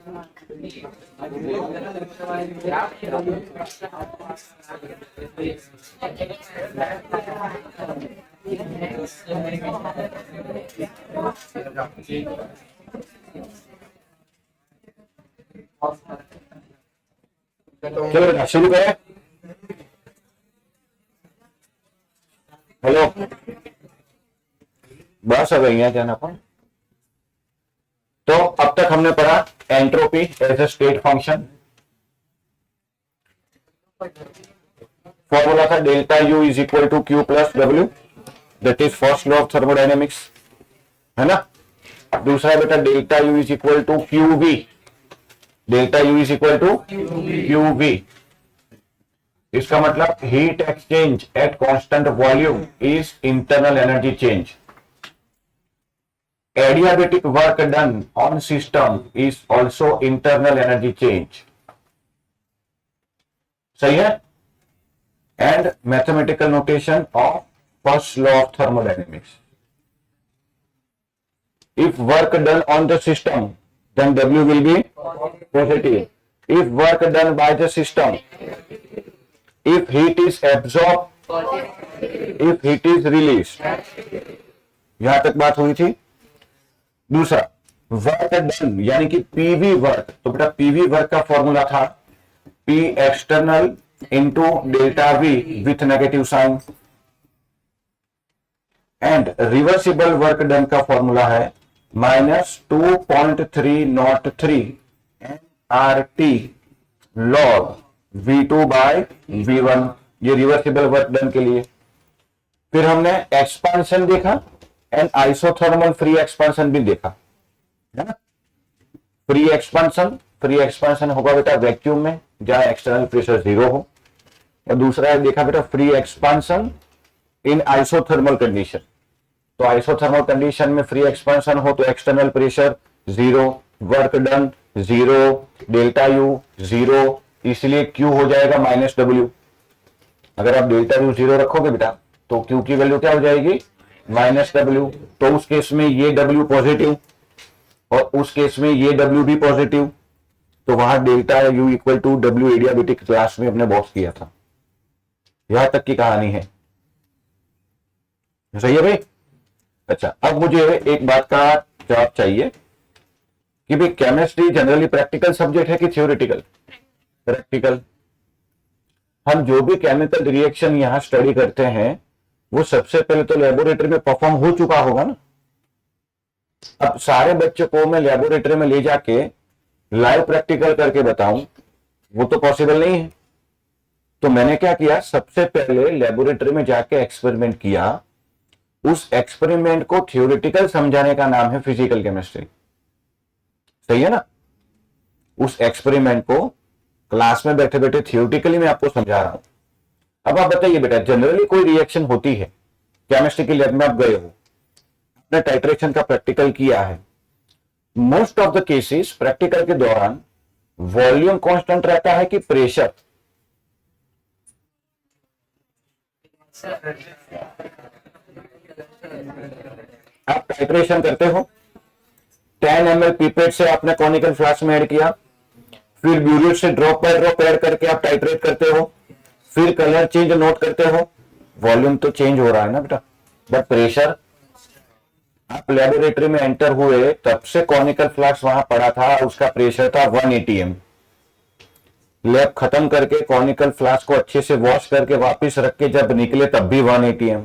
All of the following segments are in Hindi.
चलो बेटा शुरू करें। हेलो, बस अब यहाँ जाना अपन। तो अब तक हमने पढ़ा entropy as a state function. Formula था delta U is equal to Q plus W, that is first law of thermodynamics, है ना। दूसरा बेटा delta U is equal to Q V, delta U is equal to Q V. इसका मतलब heat exchange at constant volume is internal energy change. Adiabatic work done on system is also internal energy change. सही है। And mathematical notation of first law of thermodynamics. If work done on the system, then W will be positive. If work done by the system, if heat is absorbed, if heat is released, यहां तक बात हुई थी। दूसरा वर्क डन यानी कि पीवी वर्क, तो बेटा पीवी वर्क का फॉर्मूला था P external into delta V with negative sign. And reversible work done का फॉर्मूला है -2.303 NRT log V2 bye V1, ये रिवर्सिबल वर्क डन के लिए। फिर हमने एक्सपांशन देखा एंड आइसोथर्मल फ्री एक्सपांशन भी देखा, है ना। फ्री एक्सपांशन होगा बेटा वैक्यूम में जहां एक्सटर्नल प्रेशर 0 हो, और दूसरा है देखा बेटा free expansion in isothermal condition. तो आइसोथर्मल कंडीशन में फ्री एक्सपांशन हो तो external pressure 0, work done 0, delta U 0, इसलिए क्यू हो जाएगा -W। अगर आप डेल्टा यू 0 रखोगे बेटा तो क्यू की वैल्यू क्या हो जाएगी -W। तो उस केस में ये W पॉजिटिव और उस केस में ये W भी पॉजिटिव, तो वहां delta U equal to W adiabatic class में हमने बॉक्स किया था। यहां तक की कहानी है, सही है भाई। अच्छा, अब मुझे एक बात का जवाब चाहिए कि भाई केमिस्ट्री जनरली प्रैक्टिकल सब्जेक्ट है कि थ्योरेटिकल? प्रैक्टिकल। हम जो भी केमिकल रिएक्शन यहां स्टडी करते हैं वो सबसे पहले तो लेबोरेटरी में परफॉर्म हो चुका होगा ना। अब सारे बच्चों को मैं लेबोरेटरी में ले जाके लाइव प्रैक्टिकल करके बताऊं वो तो पॉसिबल नहीं है। तो मैंने क्या किया, सबसे पहले लेबोरेटरी में जाके एक्सपेरिमेंट किया। उस एक्सपेरिमेंट को थ्योरेटिकल समझाने का नाम है फिजिकल केमिस्ट्री, सही है ना। उस एक्सपेरिमेंट को क्लास में बैठे बैठे थ्योरेटिकली मैं आपको समझा रहा हूं। अब आप बताइए बेटा, जनरली कोई रिएक्शन होती है, केमिस्ट्री की लैब में आप गए हो, आपने टाइट्रेशन का प्रैक्टिकल किया है। Most of the cases practical के दौरान वॉल्यूम कांस्टेंट रहता है कि प्रेशर? आप टाइट्रेशन करते हो, 10 ml पीपेट से आपने कॉनिकल फ्लास्क में ऐड किया, फिर ब्यूरेट से ड्रॉप बाय ड्रॉप ऐड करके आप टाइट्रेट करते हो, फिर कलर चेंज नोट करते हो। वॉल्यूम तो चेंज हो रहा है ना बेटा, बट प्रेशर। आप लेबोरेटरी में एंटर हुए तब से कॉनिकल फ्लास्क वहां पड़ा था, उसका प्रेशर था 1 atm। लैब खत्म करके कॉनिकल फ्लास्क को अच्छे से वॉश करके वापस रख के जब निकले तब भी 1 atm।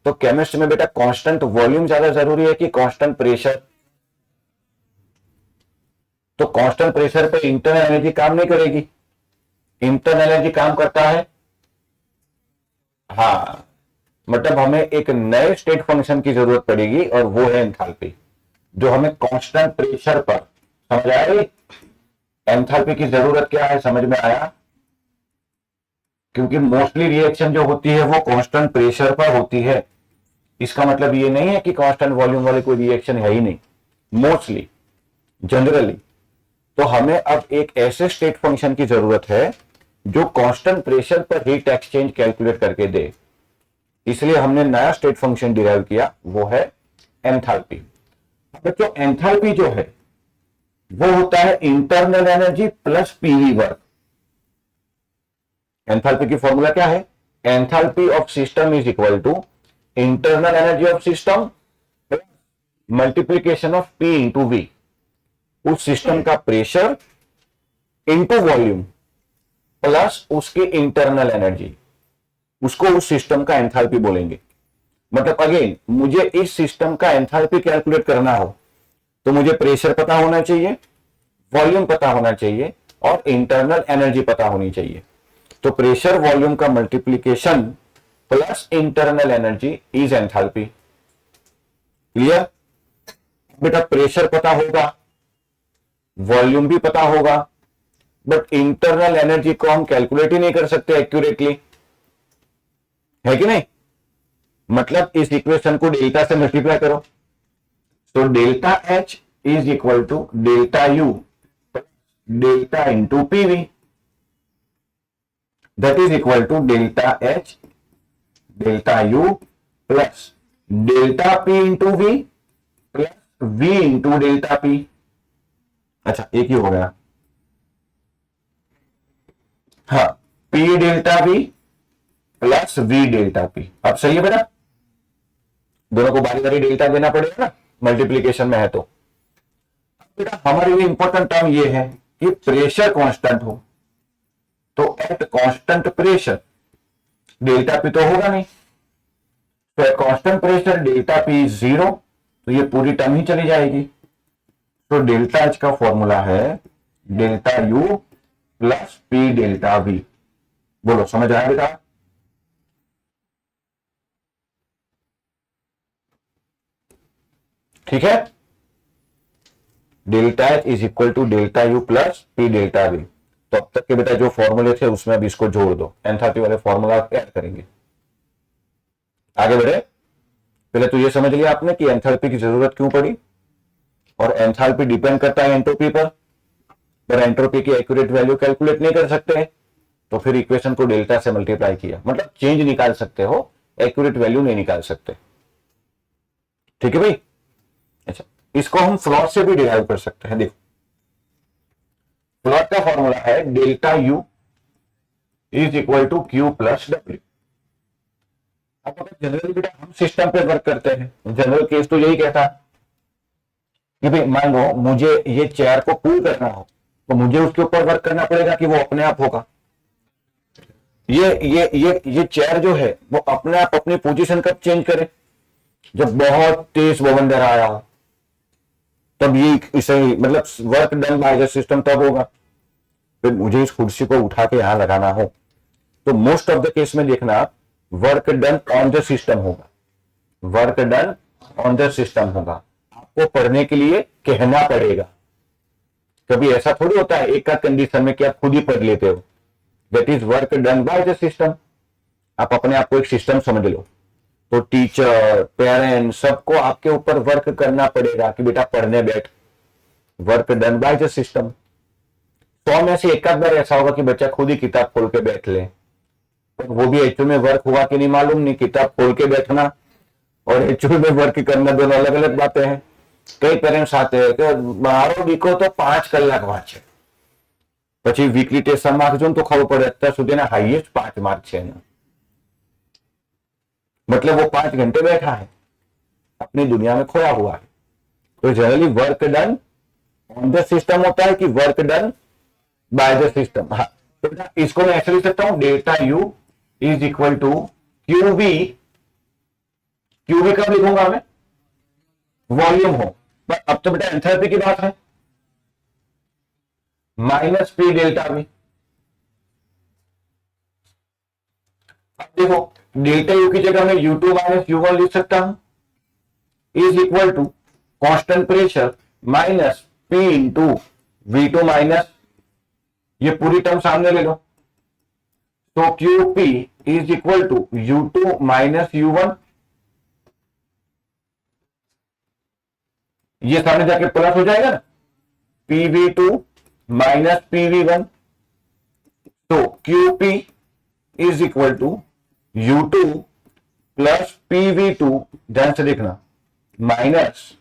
तो केमिस्ट्री में बेटा कांस्टेंट वॉल्यूम ज्यादा जरूरी है कि कांस्टेंट प्रेशर? तो कांस्टेंट प्रेशर पे इंटरनल एनर्जी काम नहीं करेगी, इंटरनल एनर्जी काम करता है। हाँ, मतलब हमें एक नए स्टेट फंक्शन की जरूरत पड़ेगी और वो है एंथैल्पी, जो हमें कांस्टेंट प्रेशर पर, समझ आया? एंथैल्पी की जरूरत क्या है, समझ में आया? क्योंकि मोस्टली रिएक्शन जो होती है वो कांस्टेंट प्रेशर पर होती है। इसका मतलब ये नहीं है कि कांस्टेंट वॉल्यूम वाली कोई रिएक्शन है ही नहीं, मोस्टली जनरली। तो हमें अब एक ऐसे स्टेट फंक्शन की जरूरत है जो कांस्टेंट प्रेशर पर हीट एक्सचेंज कैलकुलेट करके दे। इसलिए हमने नया स्टेट फंक्शन डिराइव किया, वो है एंथैल्पी। बच्चों एंथैल्पी जो है वो होता है internal energy plus PV work. Enthalpy की फॉर्मूला क्या है? Enthalpy of system is equal to internal energy of system multiplication of P into V. उस सिस्टम का प्रेशर इंटू वॉल्यूम प्लस उसकी इंटरनल एनर्जी, उसको उस सिस्टम का एंथैल्पी बोलेंगे। मतलब अगेन मुझे इस सिस्टम का एंथैल्पी कैलकुलेट करना हो तो मुझे प्रेशर पता होना चाहिए, वॉल्यूम पता होना चाहिए और इंटरनल एनर्जी पता होनी चाहिए। तो प्रेशर वॉल्यूम का multiplication plus internal energy is enthalpy. Clear? बेटा प्रेशर पता होगा, वॉल्यूम भी पता होगा, बट इंटरनल एनर्जी को हम कैलकुलेट ही नहीं कर सकते एक्यूरेटली, है कि नहीं? मतलब इस इक्वेशन को डेल्टा से मल्टीप्लाई करो तो delta H is equal to delta U delta into PV, that is equal to delta H delta U plus delta P into V plus V into delta P. अच्छा एक ही हो गया, हाँ, P delta V plus V delta P. अब सही है बेटा? दोनों को बारी बारी डेल्टा देना पड़ेगा ना, मल्टीप्लीकेशन में है तो। बेटा हमारे लिए इंपॉर्टेंट टर्म ये है कि प्रेशर कांस्टेंट हो, तो at constant pressure delta P तो होगा नहीं, तो at constant pressure delta P is 0, तो ये पूरी टर्म ही चली जाएगी। तो डेल्टा एच का फॉर्मूला है delta U plus P delta V. बोलो समझ आया बेटा? ठीक है, delta H is equal to delta U plus P delta V. तो अब तक के बेटा जो फॉर्मूले थे उसमें अब इसको जोड़ दो, एंथैल्पी वाले फॉर्मूला ऐड करेंगे। आगे बढ़े, पहले तो ये समझ लिया आपने कि एंथैल्पी की जरूरत क्यों पड़ी, और एंथैल्पी डिपेंड करता है एंट्रोपी पर एंट्रोपी की एक्यूरेट वैल्यू कैलकुलेट नहीं कर सकते, तो फिर इक्वेशन को डेल्टा से मल्टीप्लाई किया, मतलब चेंज निकाल सकते हो, एक्यूरेट वैल्यू नहीं निकाल सकते। ठीक है भाई? अच्छा, इसको हम फ्लॉट से भी डिराइव कर सकते हैं। देखो फ्लॉट का फॉर्मूला है delta U is equal to Q plus W. अब अगर जनरली बेटा हम सिस्टम पे वर्क करते हैं, जनरल केस तो यही कहता है कि भाई मान लो मुझे ये चेयर को पुल करना हो तो मुझे उसके ऊपर वर्क करना पड़ेगा कि वो अपने आप होगा। ये चेयर जो है वो अपने आप अपनी पोजीशन कब चेंज करे? जब बहुत तेज बवंडर आया हो, तब ये इसे मतलब work done by the system तब होगा। फिर मुझे इस कुर्सी को उठा के यहां लगाना हो तो मोस्ट ऑफ द केस में देखना work done on the system होगा, work done on the system होगा। आपको पढ़ने के लिए कहना पड़ेगा, कभी ऐसा थोड़ी होता है एक का कंडीशन में कि आप खुद ही पढ़ लेते हो। That is work done by the system. आप अपने आप को एक सिस्टम समझ लो, तो टीचर पेरेंट्स सबको आपके ऊपर वर्क करना पड़ेगा कि बेटा पढ़ने बैठ, work done by the system. 100 में से एक आध बार ऐसा होगा कि बच्चा खुद ही किताब खोल के बैठ ले, तो वो भी एचओ में वर्क हुआ कि नहीं मालूम नहीं। किताब खोल के बैठना और एचओ में वर्क करना दोनों अलग अलग बातें हैं। कई पेरेंट्स आते हैं कि मारो वीको तो 5 કલાક વાંચે, પછી વીકલી ટેસ્ટ માર્ક જો તો ખબર પડે અત્યાર સુધીના હાઈએસ્ટ 5 માર્ક છે એના, मतलब वो 5 घंटे बैठा है, अपनी दुनिया में खोया हुआ है। तो generally work done on the system होता है कि work done by the system. हाँ, तो इसको मैं ऐसे लिख सकता हूं delta U is equal to QV. QV कब लिखूंगा मैं? वॉल्यूम हो, पर अब तो बेटा एंथैल्पी की बात है, माइनस पी डेल्टा वी। अब देखो डेल्टा यू की जगह मैं U2 माइनस U1 लिख सकता हूं, is equal to constant pressure minus P into V2 minus, ये पूरी टर्म सामने ले लो, तो QP is equal to U2 minus U1, ये सामने जाके प्लस हो जाएगा ना, PV2 माइनस PV1, तो QP is equal to U2 plus PV2, ध्यान से देखना, माइनस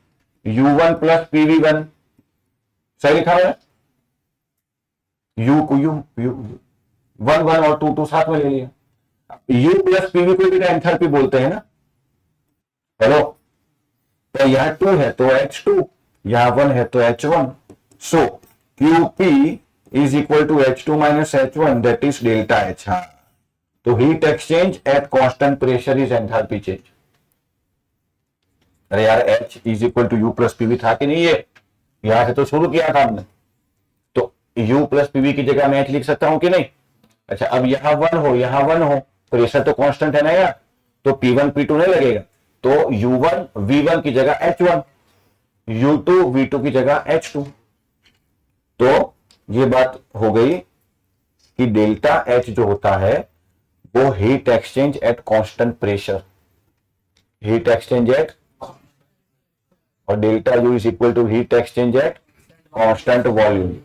U1 प्लस PV1। सही लिखा हुआ है, यू को यू यू 1 और 2 साथ में ले लिया। यू प्लस पीवी को भी एंथैल्पी बोलते हैं ना, हेलो। तो यहां 2 है तो H2, यहां 1 है तो H1, so QP is equal to H2 minus H1 that is delta H। हाँ, तो heat exchange at constant pressure is enthalpy change. अरे यार H is equal to U plus PV था कि नहीं, ये यहां से तो शुरू किया था हमने, तो U प्लस पीवी की जगह मैं H लिख सकता हूं कि नहीं। अच्छा, अब यहां 1 हो यहां 1 हो, प्रेशर तो कांस्टेंट है ना यार, तो P1 P2 नहीं लगेगा, तो U1 V1 की जगह H1, U2 V2 की जगह H2। तो ये बात हो गई कि डेल्टा H जो होता है वो heat exchange at constant pressure, heat exchange at, और delta U is equal to heat exchange at constant volume.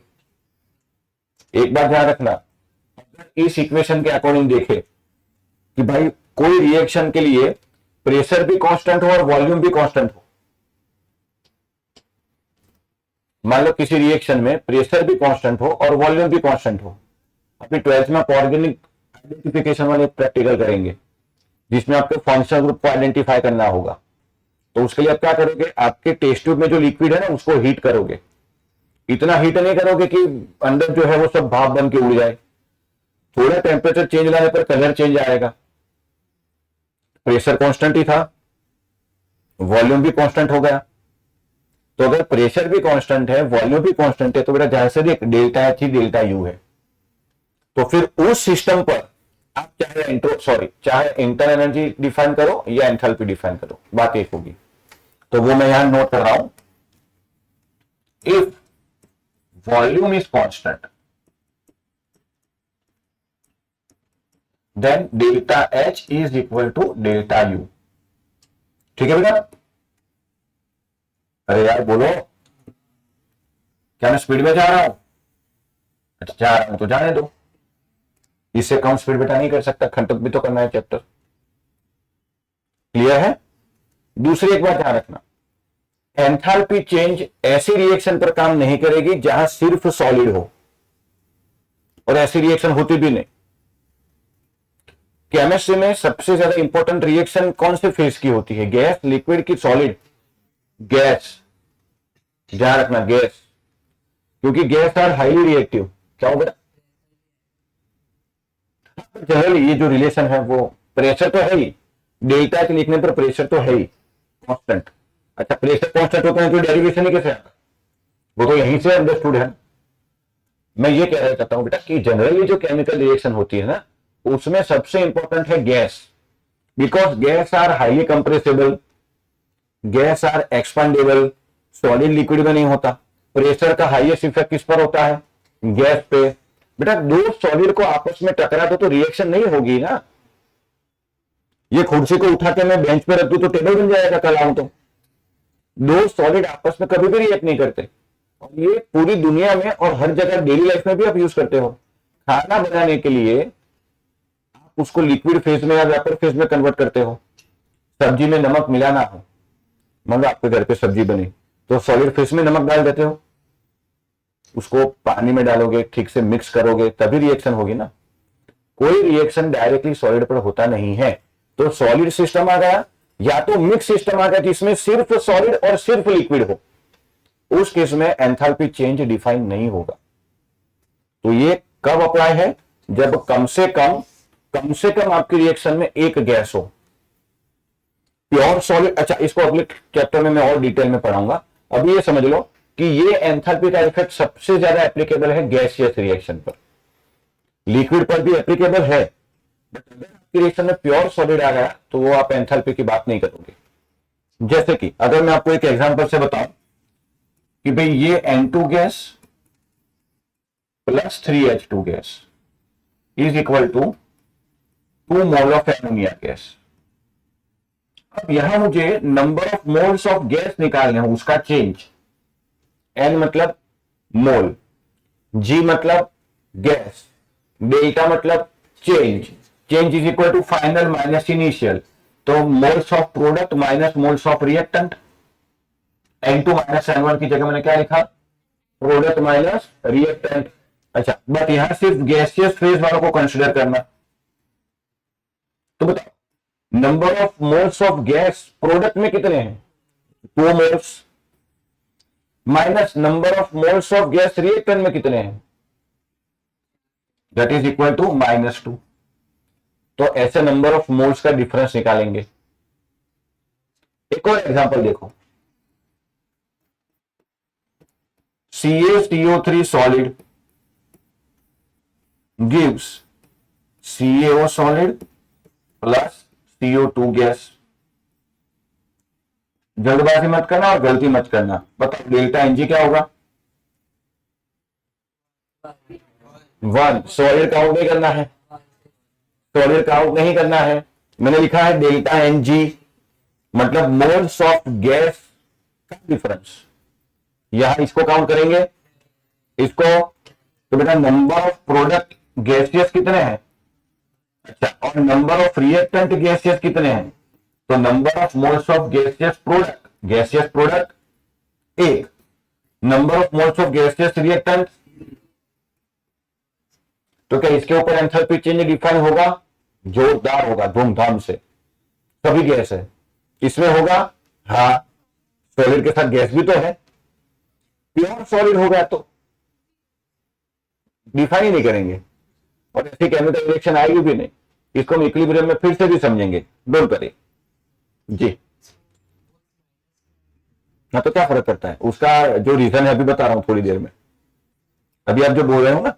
एक बात ध्यान रखना, इस इक्वेशन के अकॉर्डिंग देखे कि भाई कोई रिएक्शन के लिए प्रेशर भी कांस्टेंट हो और वॉल्यूम भी कांस्टेंट हो। मान लो किसी रिएक्शन में प्रेशर भी कांस्टेंट हो और वॉल्यूम भी कांस्टेंट हो। अभी 12th में आप ऑर्गेनिक आइडेंटिफिकेशन वाले प्रैक्टिकल करेंगे जिसमें आपको फंक्शनल ग्रुप को आइडेंटिफाई करना होगा। तो उसके लिए आप क्या करोगे, आपके टेस्ट ट्यूब में जो लिक्विड है ना उसको हीट करोगे। इतना हीट नहीं करोगे कि अंदर जो है वो सब भाप बन के उड़ जाए, थोड़ा टेम्परेचर चेंज लाने पर कलर चेंज आएगा। प्रेशर कांस्टेंट ही था, वॉल्यूम भी कांस्टेंट हो गया। तो अगर प्रेशर भी कांस्टेंट है वॉल्यूम भी कांस्टेंट है तो बेटा जाहिर से देख डेल्टा H ही डेल्टा U है। तो फिर उस सिस्टम पर आप चाहे इंटर एनर्जी डिफाइन करो या एंथैल्पी डिफाइन करो, बात एक होगी। तो वो मैं यहां नोट कर रहा हूं, if volume is constant then delta H is equal to delta U। ठीक है बेटा? अरे यार बोलो, क्या मैं स्पीड में जा रहा हूं? अच्छा जा रहा हूं तो जाने दो, इससे कम स्पीड बेटा नहीं कर सकता, खंडक भी तो करना है चैप्टर। क्लियर है? दूसरी एक बात ध्यान रखना, एंथैल्पी चेंज ऐसी रिएक्शन पर काम नहीं करेगी जहां सिर्फ सॉलिड हो, और ऐसी रिएक्शन होती भी नहीं। केमिस्ट्री में सबसे ज्यादा इंपॉर्टेंट रिएक्शन कौन से फेज की होती है, गैस, लिक्विड की सॉलिड? गैस। ध्यान रखना गैस, क्योंकि गैस आर हाईली रिएक्टिव। क्या होगा? जनरली ये जो रिलेशन है वो प्रेशर तो है ही, डेल्टा के लिखने पर प्रेशर तो है ही कांस्टेंट। अच्छा प्रेशर कांस्टेंट होता है तो डेरिवेशन ही कैसे आता? वो तो यहीं से अंडरस्टूड है। मैं ये कह रहा चाहता हूं बेटा कि जनरली जो केमिकल रिएक्शन होती है ना उसमें सबसे इंपॉर्टेंट है gas, because gas are highly compressible, gas are expendable, solid liquid में नहीं होता। प्रेशर का हाईएस्ट इफेक्ट किस पर होता है? गैस पे। बेटा दो सॉलिड को आपस में टकरा दो तो रिएक्शन नहीं होगी ना। ये कुर्सी को उठा के मैं बेंच पे रख दूं तो टेबल बन जाएगा, कल आऊं तो। दो सॉलिड आपस में कभी भी रिएक्ट नहीं करते, और ये पूरी दुनिया में और हर जगह डेली लाइफ में भी आप यूज करते हो। खाना बनाने के लिए आप उसको लिक्विड फेज में या वेपर फेज में कन्वर्ट करते हो। सब्जी में नमक मिला ना हो, मतलब आपके घर पे सब्जी बनी तो सॉलिड फेज में नमक डाल देते हो, उसको पानी में डालोगे, ठीक से मिक्स करोगे तभी रिएक्शन होगी ना। कोई रिएक्शन डायरेक्टली सॉलिड पर होता नहीं है। तो सॉलिड सिस्टम आ गया या तो मिक्स सिस्टम आ गया जिसमें सिर्फ सॉलिड और सिर्फ लिक्विड हो, उस केस में एंथैल्पी चेंज डिफाइन नहीं होगा। तो ये कब अप्लाई है? जब कम से कम आपकी रिएक्शन में एक गैस हो, प्योर सॉलिड। अच्छा इसको अगले चैप्टर में मैं और डिटेल में पढ़ाऊंगा। अभी ये समझ लो कि ये एंथैल्पी का इफेक्ट सबसे ज्यादा एप्लीकेबल है गैसियस रिएक्शन पर, लिक्विड पर भी एप्लीकेबल है, बट अगर आपकी रिएक्शन में प्योर सॉलिड आ गया तो वो आप एंथैल्पी की बात नहीं करोगे। जैसे कि अगर मैं आपको एक एग्जांपल से बताऊं कि भाई ये N2 gas plus 3H2 gas is equal to 2 mole of ammonia gas. अब यहां मुझे number of moles of gas निकालने हैं, उसका चेंज। N मतलब मोल, G मतलब गैस, डेल्टा मतलब change. Change is equal to final minus initial, तो moles of product minus moles of reactant. N2 minus N1 की जगह मैंने क्या लिखा? Product minus reactant. अच्छा, बट यहां सिर्फ गैसियस फेज वालों को कंसिडर करना। तो बताओ number of moles of gas product में कितने हैं, 2 moles, minus number of moles of gas reactant में कितने हैं, दैट इज इक्वल टू -2। तो ऐसे नंबर ऑफ मोल्स का डिफरेंस निकालेंगे। एक और एग्जांपल देखो, CaCO3 solid gives CaO solid plus CO2 gas. जल्दबाजी मत करना और गलती मत करना। बताओ डेल्टा एनजी क्या होगा, 1। सॉलिड काउंट नहीं करना है, सॉलिड काउंट नहीं करना है। मैंने लिखा है डेल्टा एनजी मतलब मोल्स ऑफ गैस का डिफरेंस। यहां इसको काउंट करेंगे, इसको, तो बेटा नंबर ऑफ प्रोडक्ट गैसियस कितने हैं, अच्छा, और नंबर ऑफ रिएक्टेंट गैसियस कितने हैं, तो number of moles of gaseous product 1, number of moles of gaseous reactant. तो क्या इसके ऊपर एंथैल्पी चेंज डिफाइन होगा, जोरदार होगा, धूमधाम से। सभी गैस है, इसमें होगा, हाँ, सॉलिड के साथ गैस भी तो है, प्योर सॉलिड होगा तो डिफाइन ही नहीं करेंगे और ऐसी केमिकल रिएक्शन आएगी भी नहीं। इसको हम इक्विलिब्रियम में फिर से भी समझेंगे, डोंट वरी जी। हाँ, तो क्या फर्क पड़ता है, उसका जो रीजन है अभी बता रहा हूं थोड़ी देर में। अभी आप जो बोल रहे हो ना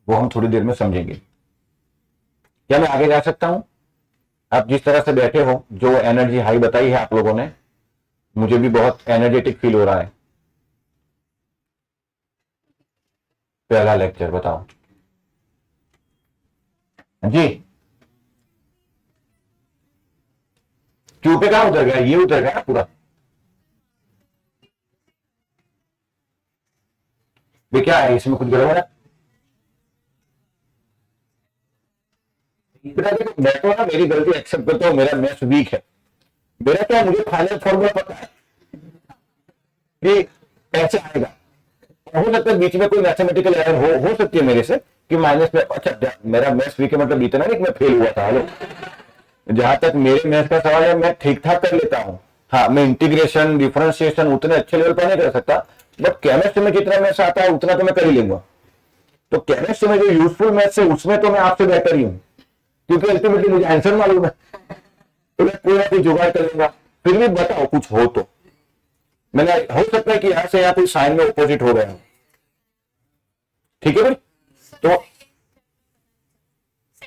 वो हम थोड़ी देर में समझेंगे। क्या मैं आगे जा सकता हूं? आप जिस तरह से बैठे हो, जो एनर्जी हाई बताई है आप लोगों ने, मुझे भी बहुत एनर्जेटिक फील हो रहा है। पहला लेक्चर बताओ जी। क्यू पे कहां उतर गया, ये उतर गया पूरा। ये क्या है, इसमें कुछ गड़बड़ है? मैं तो ना मेरी गलती एक्सेप्ट करता हूं, मेरा मैथ्स वीक है। मेरा क्या, मुझे फाइनल फॉर्मूला पता है कि ऐसे आएगा। हो सकता है बीच में कोई मैथमेटिकल एरर हो सकती है मेरे से कि माइनस में। अच्छा, मेरा मैथ्स वीक है मतलब इतना नहीं कि मैं फेल हुआ था। हेलो, जहां तक मेरे मैथ्स का सवाल है मैं ठीक ठाक कर लेता हूं। हाँ, मैं इंटीग्रेशन डिफरेंशिएशन उतने अच्छे लेवल पर नहीं कर सकता, बट केमिस्ट्री में जितना मैथ्स आता है उतना तो मैं कर ही लूंगा। तो केमिस्ट्री में जो यूजफुल मैथ्स है उसमें तो मैं आपसे बेहतर ही हूं, क्योंकि अल्टीमेटली मुझे आंसर मालूम है। तो मैं कोई ना कोई जुगाड़ कर लूंगा। फिर भी बताओ कुछ हो तो। मैंने, हो सकता है कि यहां से यहाँ पे साइन में ऑपोजिट हो गया हो, ठीक है भाई। तो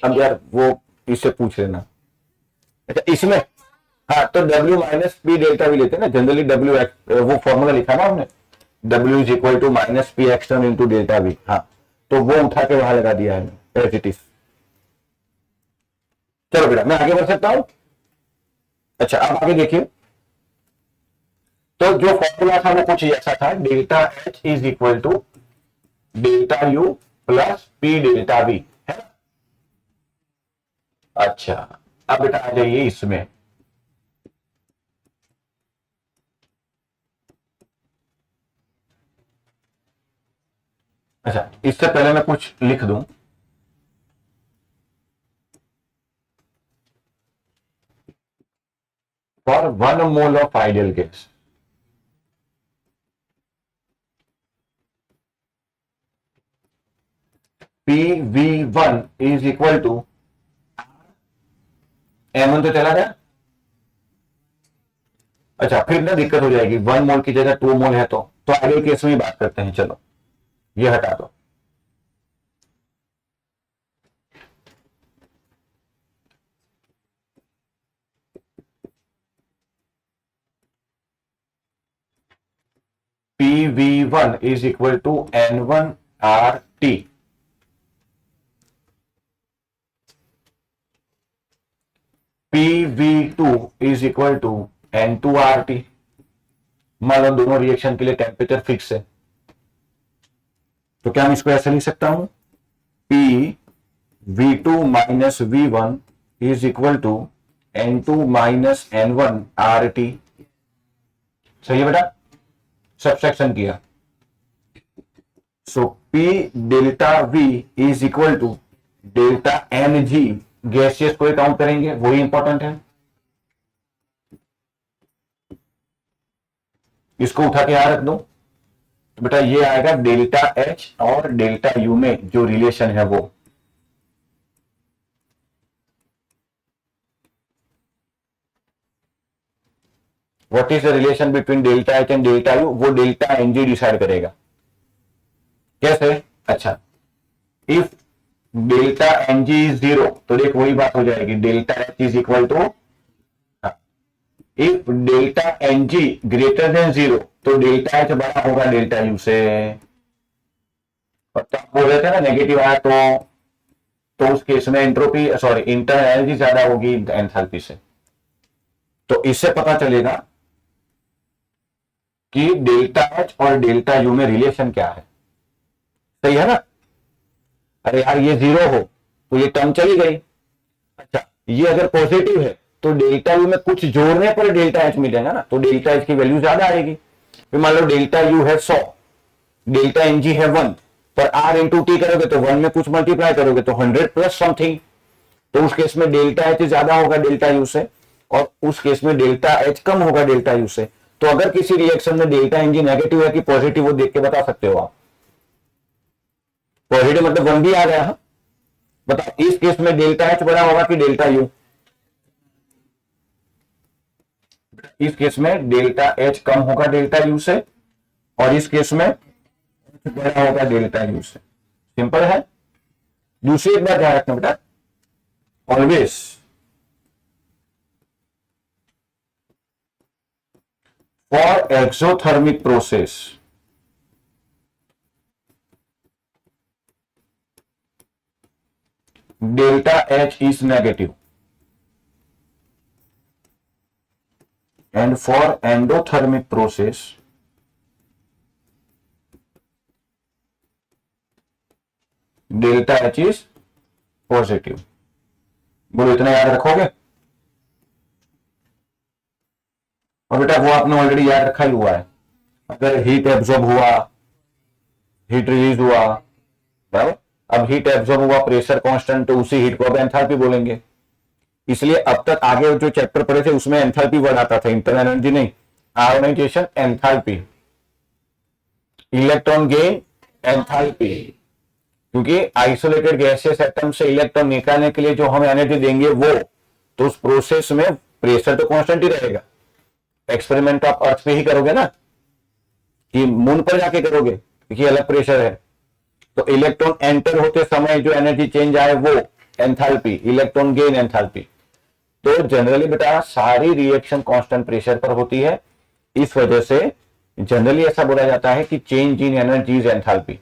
अब यार वो इससे पूछ लेना। अच्छा, इसमें, हाँ, तो W माइनस पी डेल्टा भी लेते हैं ना जनरली। W वो फॉर्मूला लिखा ना हमने, W is equal to minus P extern into delta V. हाँ, तो वो उठा के वहां लगा दिया है एज इट इज। चलो बेटा मैं आगे बढ़ सकता हूं। अच्छा, अब आगे देखिए, तो जो फॉर्मूला था वो कुछ ऐसा था, delta H is equal to delta U plus P delta V, है ना। अच्छा, अब बेटा आ जाइए इसमें। अच्छा, इससे पहले मैं कुछ लिख दूं। For 1 mole of ideal gas, PV1 is equal to M1 तो चला गया। अच्छा, फिर ना दिक्कत हो जाएगी, 1 मोल की जगह 2 मोल है तो आगे केस में बात करते हैं। चलो ये हटा दो। PV1 is equal to N1RT, PV2 is equal to N2RT। मान लो दोनों रिएक्शन के लिए टेम्परेचर फिक्स है, तो क्या मैं इसको ऐसे लिख सकता हूं, PV2 minus V1 is equal to N2 minus N1RT। सही है बेटा, सब्सट्रैक्शन किया। So P delta V is equal to delta N G, gaseous को काउंट करेंगे, वही इंपॉर्टेंट है। इसको उठा के यहां रख दो तो बेटा ये आएगा डेल्टा एच और डेल्टा यू में जो रिलेशन है वो। What is the relation between delta H and delta U, वो डेल्टा एन जी डिसाइड करेगा। कैसे? अच्छा, if delta N G is 0 तो देख वही बात हो जाएगी, delta H is equal to, if delta N G greater than 0 तो डेल्टा एच बड़ा होगा डेल्टा यू से। और तो बोल रहे थे ना नेगेटिव आया तो उस केस में एंट्रोपी सॉरी इंटरनल एनर्जी ज्यादा होगी एंथैल्पी से। तो इससे पता चलेगा कि डेल्टा एच और डेल्टा यू में रिलेशन क्या है। सही है ना? अरे यार ये 0 हो तो ये टर्म चली गई। अच्छा, ये अगर पॉजिटिव है तो डेल्टा यू में कुछ जोड़ने पर डेल्टा एच मिलेगा ना, तो डेल्टा एच की वैल्यू ज्यादा आएगी। फिर मान लो डेल्टा यू है 100, डेल्टा एन जी है 1, पर आर इंटू टी करोगे तो 1 में कुछ मल्टीप्लाई करोगे तो 100 प्लस समथिंग, तो उस केस में डेल्टा एच ज्यादा होगा डेल्टा यू से, और उस केस में डेल्टा एच कम होगा डेल्टा यू से। तो अगर किसी रिएक्शन में डेल्टा एन जी नेगेटिव है कि पॉजिटिव, वो देख के बता सकते हो आप। पॉजिटिव मतलब 1 भी आ गया। हाँ बताओ, इस केस में डेल्टा एच बड़ा होगा कि डेल्टा यू? इस केस में डेल्टा एच कम होगा डेल्टा यू से, और इस केस में बड़ा होगा डेल्टा यू से। सिंपल है। दूसरी एक बात ध्यान रखना बेटा, always for exothermic process delta H is negative and for endothermic process delta H is positive। बोलो इतना याद रखोगे? और बेटा वो आपने ऑलरेडी याद रखा ही हुआ है, अगर हीट एब्जॉर्ब हुआ, हीट रिलीज हुआ, बराबर। अब हीट एब्जॉर्ब हुआ, प्रेशर कांस्टेंट, तो उसी हीट को अब एंथैल्पी बोलेंगे। इसलिए अब तक आगे जो चैप्टर पढ़े थे उसमें एंथैल्पी वर्ड आता था, इंटरनल एनर्जी नहीं, ionisation enthalpy, electron gain enthalpy. क्योंकि आइसोलेटेड गैसियस एटम से इलेक्ट्रॉन निकालने के लिए जो हम एनर्जी देंगे वो, तो उस प्रोसेस में प्रेशर तो कांस्टेंट ही रहेगा। एक्सपेरिमेंट तो आप अर्थ पे ही करोगे ना, कि मून पर जाके करोगे, क्योंकि अलग प्रेशर है। तो इलेक्ट्रॉन एंटर होते समय जो एनर्जी चेंज आए वो एंथैल्पी, इलेक्ट्रॉन गेन एंथैल्पी। तो जनरली बेटा सारी रिएक्शन कांस्टेंट प्रेशर पर होती है, इस वजह से जनरली ऐसा बोला जाता है कि change in energy is enthalpy,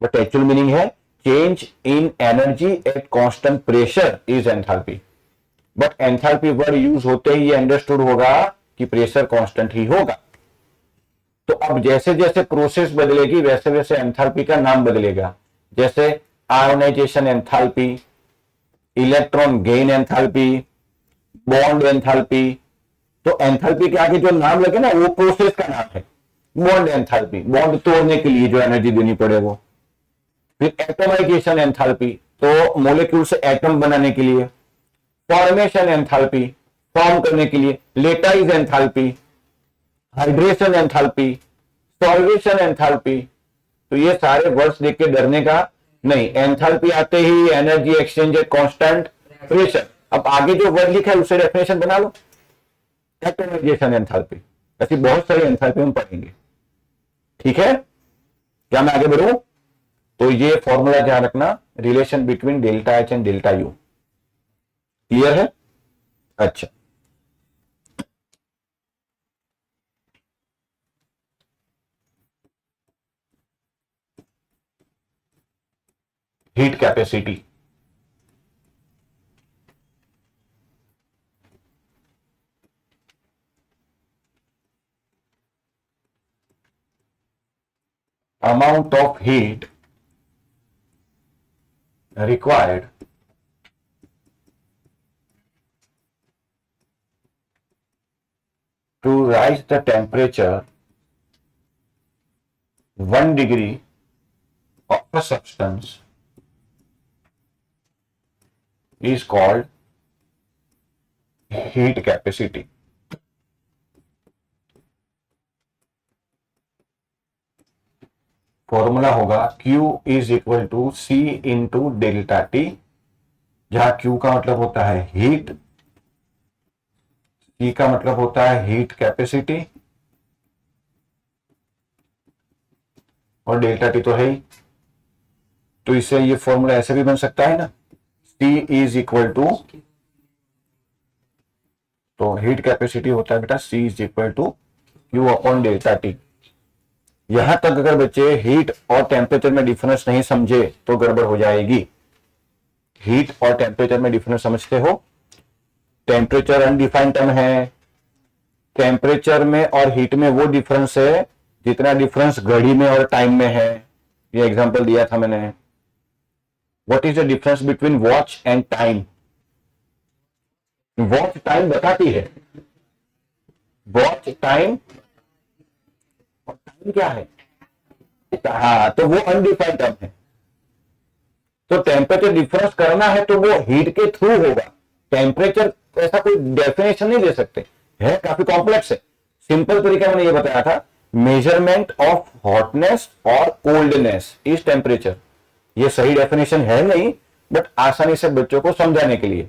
but actual meaning है change in energy at constant pressure is enthalpy. But enthalpy word use होते ही ये अंडरस्टूड होगा कि प्रेशर कांस्टेंट ही होगा। तो अब जैसे जैसे प्रोसेस बदलेगी वैसे वैसे एंथैल्पी का नाम बदलेगा, जैसे ionisation enthalpy, electron gain enthalpy, bond enthalpy. तो एंथैल्पी के आगे जो नाम लगे ना वो प्रोसेस का नाम है। बॉन्ड एंथैल्पी, बॉन्ड तोड़ने के लिए जो एनर्जी देनी पड़े वो। फिर एटमाइजेशन एंथैल्पी, तो मॉलिक्यूल से एटम बनाने के लिए। फॉर्मेशन एंथैल्पी, फॉर्म करने के लिए। Lattice enthalpy, hydration enthalpy, solvation enthalpy. तो ये सारे वर्ड्स देख के डरने का नहीं, एंथैल्पी आते ही energy exchange at constant pressure. अब आगे जो वर्ड लिखा है उससे डेफिनेशन बना लो, एटमाइजेशन एंथैल्पी। ऐसी बहुत सारी एंथैल्पी हम पढ़ेंगे, ठीक है? क्या मैं आगे बढ़ूं? तो ये फॉर्मूला ध्यान रखना, relation between delta H and delta you. Clear है? अच्छा, heat capacity. amount of heat required to rise the temperature 1 degree of a substance is called heat capacity. Formula होगा Q is equal to C into delta T, जहां Q का मतलब होता है हीट, C का मतलब होता है हीट कैपेसिटी, और डेल्टा टी तो है ही। तो इससे ये फॉर्मूला ऐसे भी बन सकता है ना, C इज इक्वल टू, तो हीट कैपेसिटी होता है बेटा C is equal to Q upon delta T. यहां तक अगर बच्चे हीट और टेम्परेचर में डिफरेंस नहीं समझे तो गड़बड़ हो जाएगी। हीट और टेम्परेचर में डिफरेंस समझते हो? टेम्परेचर अनडिफाइंड टर्म है, टेम्परेचर में और हीट में वो डिफरेंस है जितना डिफरेंस घड़ी में और टाइम में है। ये एग्जांपल दिया था मैंने। What is the difference between watch and time? Watch time बताती है, वॉच टाइम, और टाइम क्या है? हाँ, तो वो अनडिफाइंड टर्म है। तो टेम्परेचर डिफरेंस करना है तो वो हीट के थ्रू होगा। टेम्परेचर ऐसा कोई डेफिनेशन नहीं दे सकते, है काफी कॉम्प्लेक्स है। सिंपल तरीका मैंने ये बताया था, मेजरमेंट ऑफ हॉटनेस और कोल्डनेस इज टेम्परेचर। ये सही डेफिनेशन है नहीं, बट आसानी से बच्चों को समझाने के लिए।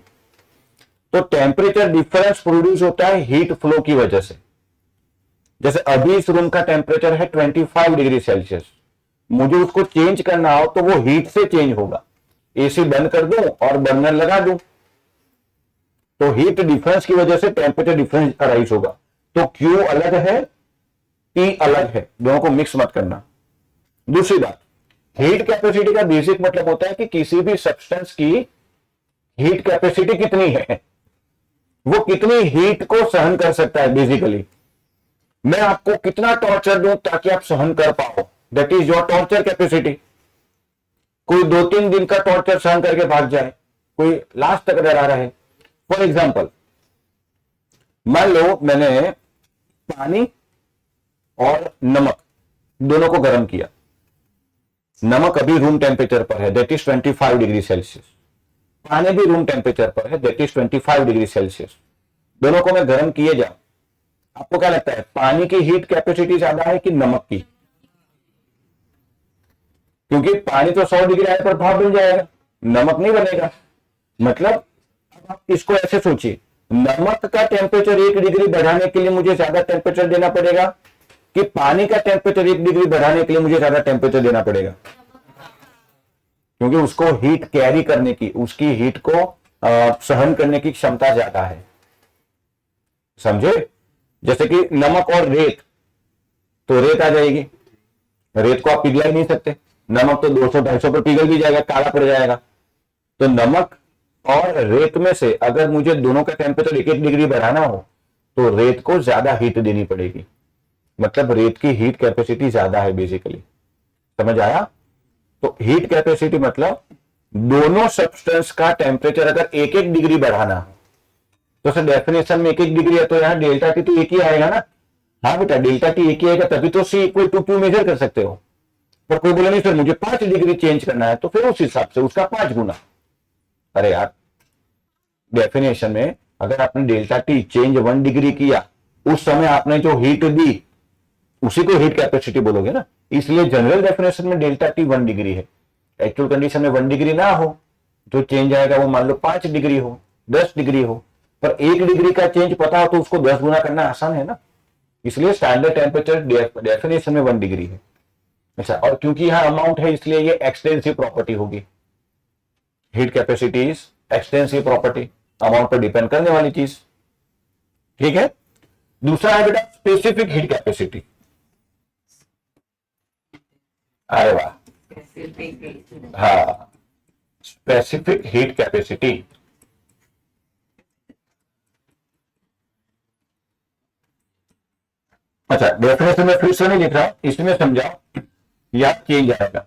तो टेम्परेचर डिफरेंस प्रोड्यूस होता है हीट फ्लो की वजह से। जैसे अभी इस रूम का टेम्परेचर है 25 डिग्री सेल्सियस, मुझे उसको चेंज करना हो तो वो हीट से चेंज होगा। एसी बंद कर दूं और बर्नर लगा दूं तो हीट डिफरेंस की वजह से टेम्परेचर डिफरेंस अराइज होगा। तो Q अलग है, T अलग है, दोनों को मिक्स मत करना। दूसरी बात, हीट कैपेसिटी का बेसिक मतलब होता है कि किसी भी सब्सटेंस की हीट कैपेसिटी कितनी है, वो कितनी हीट को सहन कर सकता है। बेसिकली मैं आपको कितना टॉर्चर दूं ताकि आप सहन कर पाओ, that is your torture capacity. कोई 2-3 दिन का टॉर्चर सहन करके भाग जाए, कोई लास्ट तक डरा रहे। फॉर एग्जाम्पल, मान लो मैंने पानी और नमक दोनों को गर्म किया। नमक अभी रूम टेम्परेचर पर है, दैट इज 25 डिग्री सेल्सियस। पानी भी रूम टेम्परेचर पर है, दैट इज 25 डिग्री सेल्सियस। दोनों को मैं गर्म किए जाऊं, आपको क्या लगता है पानी की हीट कैपेसिटी ज्यादा है कि नमक की? क्योंकि पानी तो 100 डिग्री आए पर भाप बन जाएगा, नमक नहीं बनेगा। मतलब अब आप इसको ऐसे सोचिए, नमक का टेम्परेचर 1 डिग्री बढ़ाने के लिए मुझे ज्यादा टेम्परेचर देना पड़ेगा कि पानी का टेम्परेचर 1 डिग्री बढ़ाने के लिए मुझे ज्यादा टेम्परेचर देना पड़ेगा? क्योंकि उसको हीट कैरी करने की, उसकी हीट को सहन करने की क्षमता ज्यादा है। समझे? जैसे कि नमक और रेत, तो रेत आ जाएगी, रेत को आप पिघला ही नहीं सकते, नमक तो 200-250 पर पिघल भी जाएगा, काला पड़ जाएगा। तो नमक और रेत में से अगर मुझे दोनों का टेम्परेचर 1-1 डिग्री बढ़ाना हो तो रेत को ज्यादा हीट देनी पड़ेगी। मतलब रेत की हीट कैपेसिटी ज्यादा है बेसिकली। समझ आया? तो हीट कैपेसिटी मतलब दोनों सब्सटेंस का टेम्परेचर अगर 1-1 डिग्री बढ़ाना हो, तो सर डेफिनेशन में 1-1 डिग्री है तो यहां डेल्टा टी तो एक ही आएगा ना। हाँ बेटा, डेल्टा टी एक ही आएगा, तभी तो C equal to Q measure कर सकते हो। पर कोई बोले नहीं सर मुझे 5 डिग्री चेंज करना है, तो फिर उस हिसाब से उसका 5 गुना। अरे यार, डेफिनेशन में अगर आपने डेल्टा टी चेंज 1 डिग्री किया, उस समय आपने जो हीट दी उसी को हीट कैपेसिटी बोलोगे ना। इसलिए जनरल डेफिनेशन में डेल्टा टी 1 डिग्री है। एक्चुअल कंडीशन में 1 डिग्री ना हो, जो चेंज आएगा वो मान लो 5 डिग्री हो, 10 डिग्री हो, पर 1 डिग्री का चेंज पता हो तो उसको 10 गुना करना आसान है ना। इसलिए स्टैंडर्ड टेम्परेचर डेफिनेशन में 1 डिग्री है। अच्छा, और क्योंकि यहां अमाउंट है इसलिए ये एक्सटेंसिव प्रॉपर्टी होगी। Heat capacity is extensive property, amount पर डिपेंड करने वाली चीज। ठीक है। दूसरा है बेटा स्पेसिफिक हीट कैपेसिटी। अरे वाह, हाँ, स्पेसिफिक हीट कैपेसिटी। अच्छा, डेफिनेशन में फिर से नहीं लिख रहा, इसमें समझाओ या चेंज आएगा।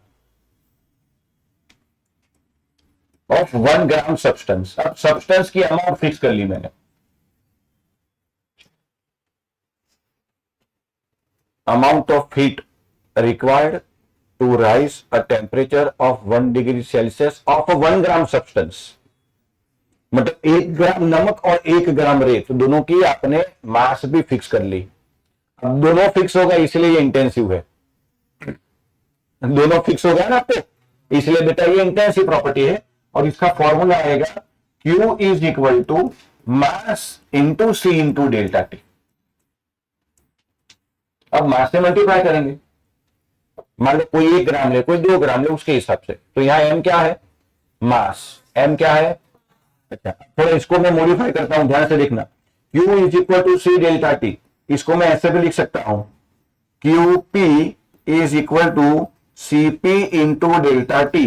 ऑफ 1 ग्राम सब्सटेंस, अब सब्सटेंस की अमाउंट फिक्स कर ली मैंने। Amount of heat required to raise a temperature of 1 degree Celsius of 1 gram substance. मतलब 1 ग्राम नमक और 1 ग्राम रेत दोनों की आपने मास भी फिक्स कर ली। अब दोनों फिक्स होगा इसलिए ये इंटेंसिव है, दोनों फिक्स हो गया ना आपको, इसलिए बेटा ये इंटेंसिव प्रॉपर्टी है। और इसका फॉर्मूला आएगा Q is equal to mass into C into delta T. अब मास से मल्टीप्लाई करेंगे, मान लो कोई 1 ग्राम ले, कोई 2 ग्राम ले, उसके हिसाब से। तो यहां m क्या है, मास, m क्या है। अच्छा, थोड़ा इसको मैं मॉडिफाई करता हूं, ध्यान से देखना। Q is equal to C delta T, इसको मैं ऐसे भी लिख सकता हूं, QP is equal to CP into delta T.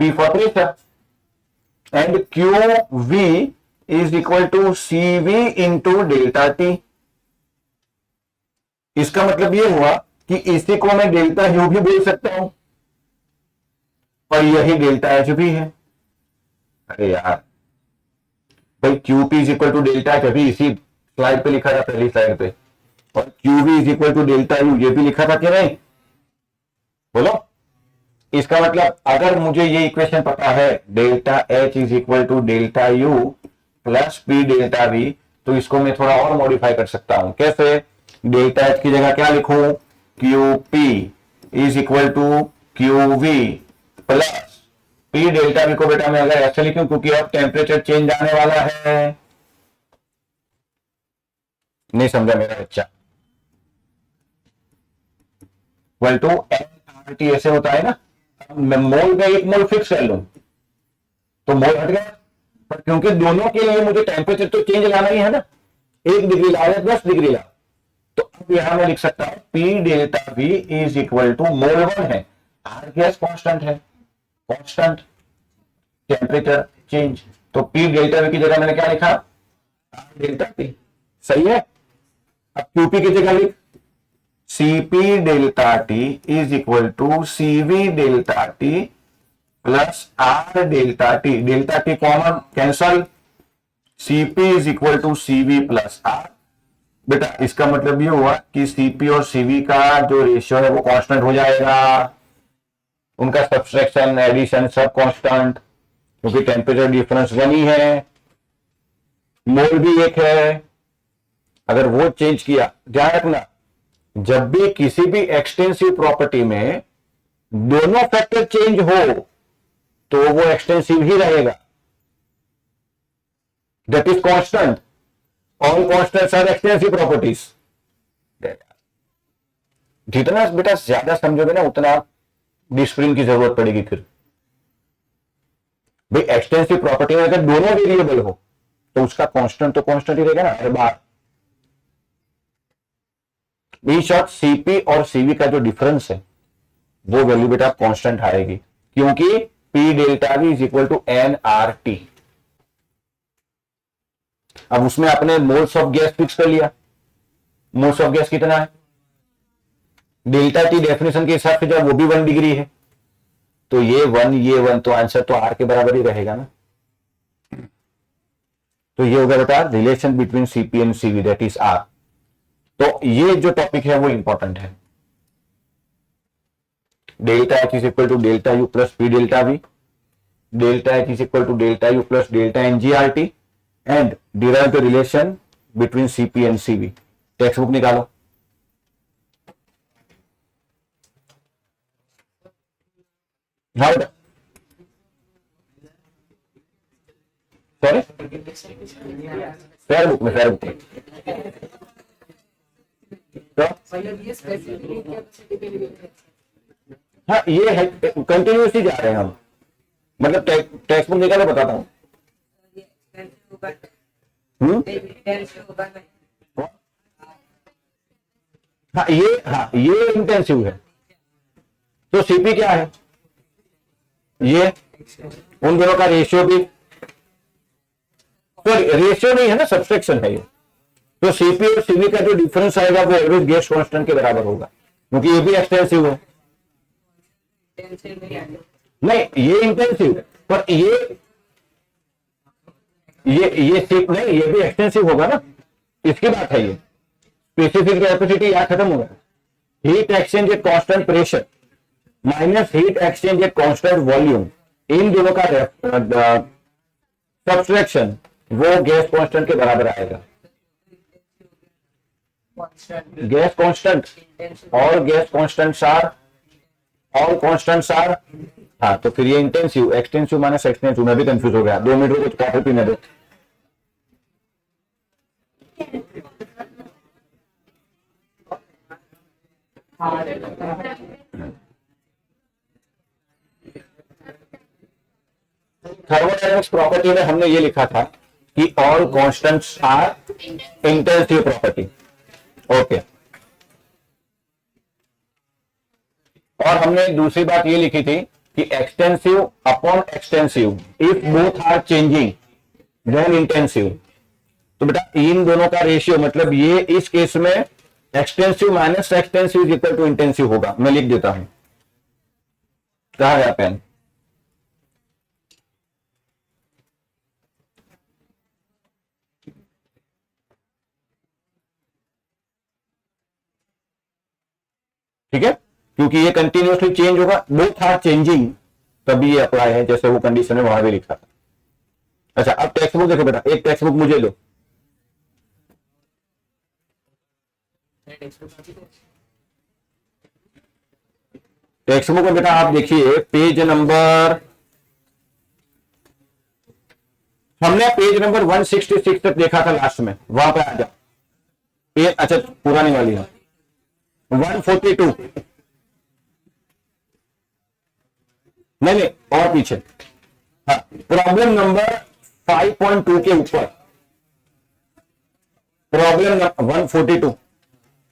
P for pressure and QV is equal to CV into delta T. इसका मतलब ये हुआ कि इसी को मैं डेल्टा यू भी बोल सकता हूं और यही डेल्टा एच भी है। अरे यार भाई, QP is equal to delta H अभी इसी स्लाइड पे लिखा था, पहली स्लाइड पे, और QV is equal to delta U ये भी लिखा था कि नहीं, बोलो। इसका मतलब अगर मुझे ये इक्वेशन पता है delta H is equal to delta U plus P delta V, तो इसको मैं थोड़ा और मॉडिफाई कर सकता हूं। कैसे, डेल्टा एच की जगह क्या लिखूं, QP is equal to QV plus P delta V को बेटा मैं अगर ऐसे लिखूं, क्योंकि अब टेम्परेचर चेंज आने वाला है। नहीं समझा मेरा बच्चा, इक्वल टू NRT ऐसे होता है ना। मैं मोल का 1 मोल फिक्स कर लूं तो मोल हट गया, पर क्योंकि दोनों के लिए मुझे टेम्परेचर तो चेंज लाना ही है ना, 1 डिग्री ला या 10 डिग्री ला, तो अब यहां मैं लिख सकता हूं P delta V is equal to mole 1 है, आर गैस कांस्टेंट है, कांस्टेंट टेम्परेचर चेंज, तो पी डेल्टा वी की जगह मैंने क्या लिखा, आर डेल्टा टी। सही है। अब क्यूपी की जगह लिख CP delta T is equal to CV delta T plus R delta T. Delta T common cancel, CP is equal to CV plus R. बेटा इसका मतलब ये हुआ कि सीपी और सीवी का जो रेशियो है वो कांस्टेंट हो जाएगा, उनका सब्सट्रैक्शन एडिशन सब कांस्टेंट, क्योंकि टेम्परेचर डिफरेंस 1 ही है, मोल भी 1 है। अगर वो चेंज किया, ध्यान रखना जब भी किसी भी एक्सटेंसिव प्रॉपर्टी में दोनों फैक्टर चेंज हो तो वो एक्सटेंसिव ही रहेगा, that is constant. All constants are extensive properties. जितना बेटा ज्यादा समझोगे ना उतना डिस्प्रिन की जरूरत पड़ेगी। फिर भाई एक्सटेंसिव प्रॉपर्टी में अगर दोनों वेरिएबल हो तो उसका कांस्टेंट तो कांस्टेंट ही रहेगा ना हर बार। इन शॉर्ट सीपी और सीवी का जो डिफरेंस है वो वैल्यू बेटा कांस्टेंट आएगी, क्योंकि P delta V is equal to N R T. अब उसमें आपने मोल्स ऑफ गैस फिक्स कर लिया, मोल्स ऑफ गैस कितना है, डेल्टा टी डेफिनेशन के हिसाब से जब वो भी 1 डिग्री है, तो ये 1 ये 1, तो आंसर तो आर के बराबर ही रहेगा ना। तो ये होगा बेटा relation between CP and CV, that is R. तो ये जो टॉपिक है वो इंपॉर्टेंट है। Delta H is equal to delta U plus P delta V, delta H is equal to delta U plus delta N G R T, and derive the relation between CP and CV. Text book निकालो। हाँ बेटा, सॉरी फेयर बुक में, फेयर बुक में तो हाँ ये है, कंटिन्यूसली जा रहे हैं हम, मतलब टेक्स्ट बुक निकालो बताता हूँ। हाँ ये इंटेंसिव है, तो सीपी क्या है, ये उन दोनों का रेशियो भी, तो रेशियो नहीं है ना, सब्सट्रैक्शन है ये। तो सीपी और सीवी का जो डिफरेंस आएगा वो ऑलवेज गैस कांस्टेंट के बराबर होगा, क्योंकि ये भी एक्सटेंसिव है। नहीं ये इंटेंसिव है, पर ये नहीं, ये भी एक्सटेंसिव होगा ना, इसकी बात है। ये स्पेसिफिक कैपेसिटी यहां खत्म होगा, heat exchange at constant pressure minus heat exchange at constant volume, इन दोनों का सब्सट्रैक्शन वो गैस कांस्टेंट के बराबर आएगा। गैस कांस्टेंट और gas constant are all constants are, हाँ तो फिर ये इंटेंसिव एक्सटेंसिव माइनस एक्सटेंसिव, मैं भी कंफ्यूज हो गया। 2 मिनट रुको, कॉफी पीने दो। थर्मोडायनेमिक्स प्रॉपर्टी में हमने ये लिखा था कि all constants are intensive property. Okay, और हमने दूसरी बात ये लिखी थी कि extensive upon extensive if both are changing then intensive. तो बेटा इन दोनों का रेशियो मतलब ये इस केस में extensive minus extensive is equal to intensive होगा। मैं लिख देता हूं, कहा गया पेन? ठीक है, क्योंकि ये कंटिन्यूसली चेंज होगा, बोथ आर चेंजिंग, तभी ये अप्लाई है, जैसे वो कंडीशन है वहां भी लिखा था। अच्छा, अब टेक्स्ट बुक देखो बेटा, एक टेक्स्ट बुक मुझे लो। टेक्स्ट बुक में बेटा आप देखिए पेज नंबर, हमने पेज नंबर 166 तक देखा था लास्ट में, वहां पे आ जाओ। पेज अच्छा पुरानी वाली है 142, नहीं और पीछे, हाँ प्रॉब्लम नंबर 5.2 के ऊपर, प्रॉब्लम 142,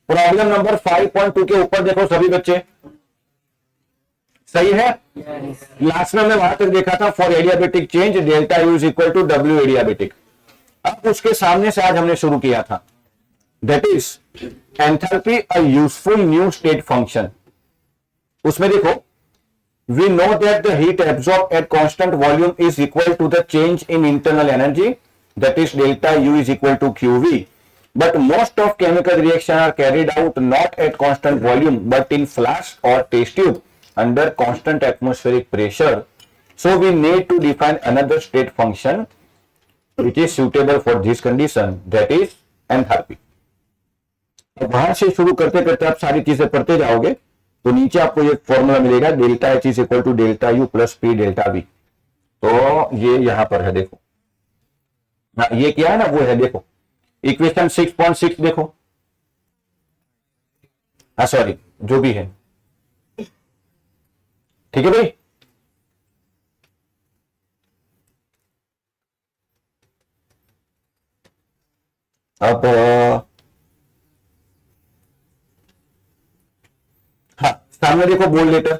प्रॉब्लम नंबर 5.2 के ऊपर देखो सभी बच्चे, सही है? लास्ट में हमने वहां तक देखा था for adiabatic change delta U is equal to W adiabatic. अब उसके सामने से आज हमने शुरू किया था, that is enthalpy a useful new state function. उसमें देखो, we know that the heat absorbed at constant volume is equal to the change in internal energy, that is delta U is equal to QV. But most of chemical reaction are carried out not at constant volume but in flask or test tube under constant atmospheric pressure. So we need to define another state function which is suitable for this condition, that is enthalpy. वहां से शुरू करते करते आप सारी चीजें पढ़ते जाओगे तो नीचे आपको ये फॉर्मूला मिलेगा, delta H is equal to delta U plus P delta B. तो ये यहां पर है, देखो ये क्या है ना, वो है देखो इक्वेशन 6.6 देखो, हाँ सॉरी जो भी है, ठीक है भाई। अब हाँ सामने देखो bold letter,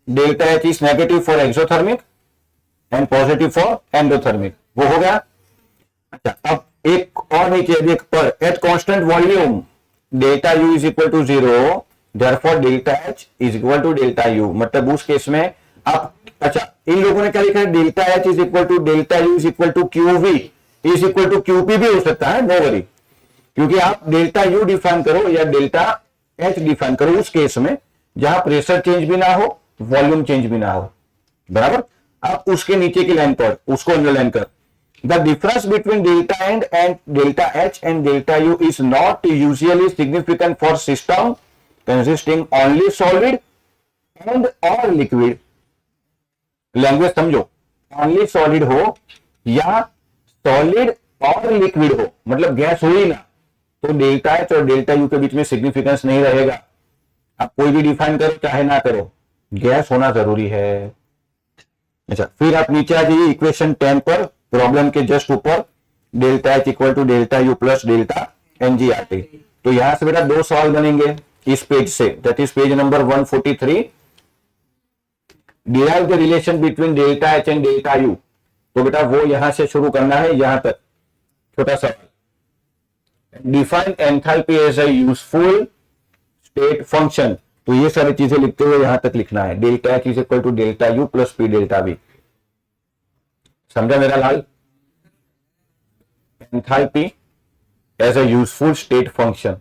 delta H is negative for exothermic and positive for endothermic, वो हो गया। अच्छा, अब एक और नीचे देख, पर at constant volume delta U is equal to 0, therefore delta H is equal to delta U. मतलब उस केस में आप, अच्छा इन लोगों ने क्या लिखा है, delta H is equal to delta U is equal to QV is equal to QP भी हो सकता है, नो वरी, क्योंकि आप डेल्टा यू डिफाइन करो या डेल्टा एच डिफाइन करो उस केस में जहां प्रेशर चेंज भी ना हो, वॉल्यूम चेंज भी ना हो, बराबर। आप उसके नीचे की लाइन पर उसको अंडरलाइन कर, the difference between delta and delta H and delta U is not usually significant for system consisting only solid and और लिक्विड। लैंग्वेज समझो, ओनली सॉलिड हो या सॉलिड और लिक्विड हो, मतलब गैस हो ही ना, तो डेल्टा एच और डेल्टा यू के बीच में सिग्निफिकेंस नहीं रहेगा। आप कोई भी डिफाइन करो चाहे ना करो, गैस होना जरूरी है। अच्छा, फिर आप नीचे आ जाइए इक्वेशन 10 पर, प्रॉब्लम के जस्ट ऊपर, delta H equal to delta U plus delta N G R T. तो यहां से बेटा दो सवाल बनेंगे इस पेज से, that is page number 143, derive the relation between delta H and delta you. तो बेटा वो यहां से शुरू करना है, यहां तक छोटा सा, define enthalpy as a useful state function. तो ये सारी चीजें लिखते हुए यहां तक लिखना है, delta H is equal to delta U plus P delta B. समझा मेरा लाल? Enthalpy as a useful state function,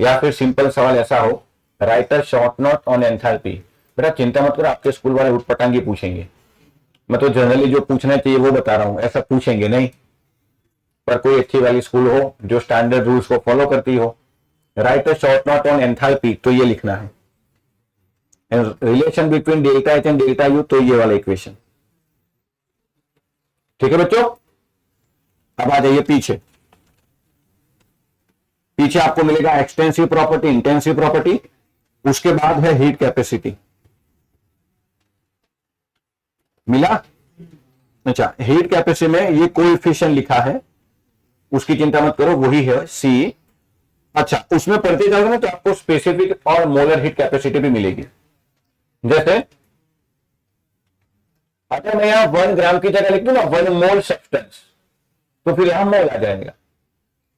या फिर सिंपल सवाल ऐसा हो, write a short note on enthalpy. बेटा चिंता मत करो, आपके स्कूल वाले उठपटांगी पूछेंगे, मैं तो जनरली जो पूछना चाहिए वो बता रहा हूं, ऐसा पूछेंगे नहीं। पर कोई अच्छी वाली स्कूल हो जो स्टैंडर्ड रूल्स को फॉलो करती हो, write a short note on enthalpy तो ये लिखना है, relation between delta H and delta you तो ये वाला इक्वेशन। ठीक है बच्चों, अब आ जाइए पीछे। पीछे आपको मिलेगा एक्सटेंसिव प्रॉपर्टी, इंटेंसिव प्रॉपर्टी, उसके बाद है हीट कैपेसिटी। मिला? अच्छा, हीट कैपेसिटी में ये कोएफिशिएंट लिखा है, उसकी चिंता मत करो, वही है सी। अच्छा, उसमें पढ़ते जाओगे ना तो आपको स्पेसिफिक और मोलर हीट कैपेसिटी भी मिलेगी। जैसे अगर मैं यहां 1 ग्राम की जगह लिख दूं ना 1 मोल सब्सटेंस, तो फिर यहां मोल आ जाएगा।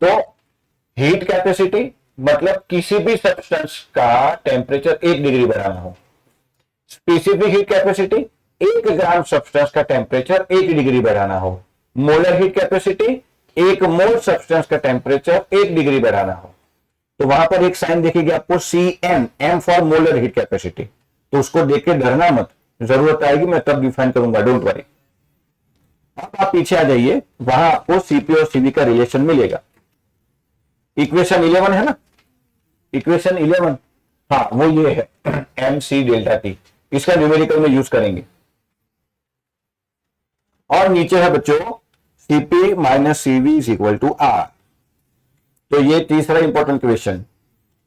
तो हीट कैपेसिटी मतलब किसी भी सब्सटेंस का टेम्परेचर 1 डिग्री बढ़ाना हो। Specific heat capacity 1 gram substance का टेम्परेचर 1 डिग्री बढ़ाना हो। मोलर हीट कैपेसिटी 1 मोल सब्सटेंस का टेम्परेचर 1 डिग्री बढ़ाना हो। तो वहां पर एक साइन दिखेगी आपको CM, M for molar heat capacity, तो उसको देख के डरना मत, जरूरत आएगी मैं तब डिफाइन करूंगा, डोंट वरी। अब आप पीछे आ जाइए, वहां आपको CP और CV का रिलेशन मिलेगा। इक्वेशन 11 है ना, इक्वेशन 11, हाँ वो ये है MC डेल्टा T, इसका न्यूमेरिकल में यूज करेंगे। और नीचे है बच्चों CP minus CV is equal to R। तो ये तीसरा important question,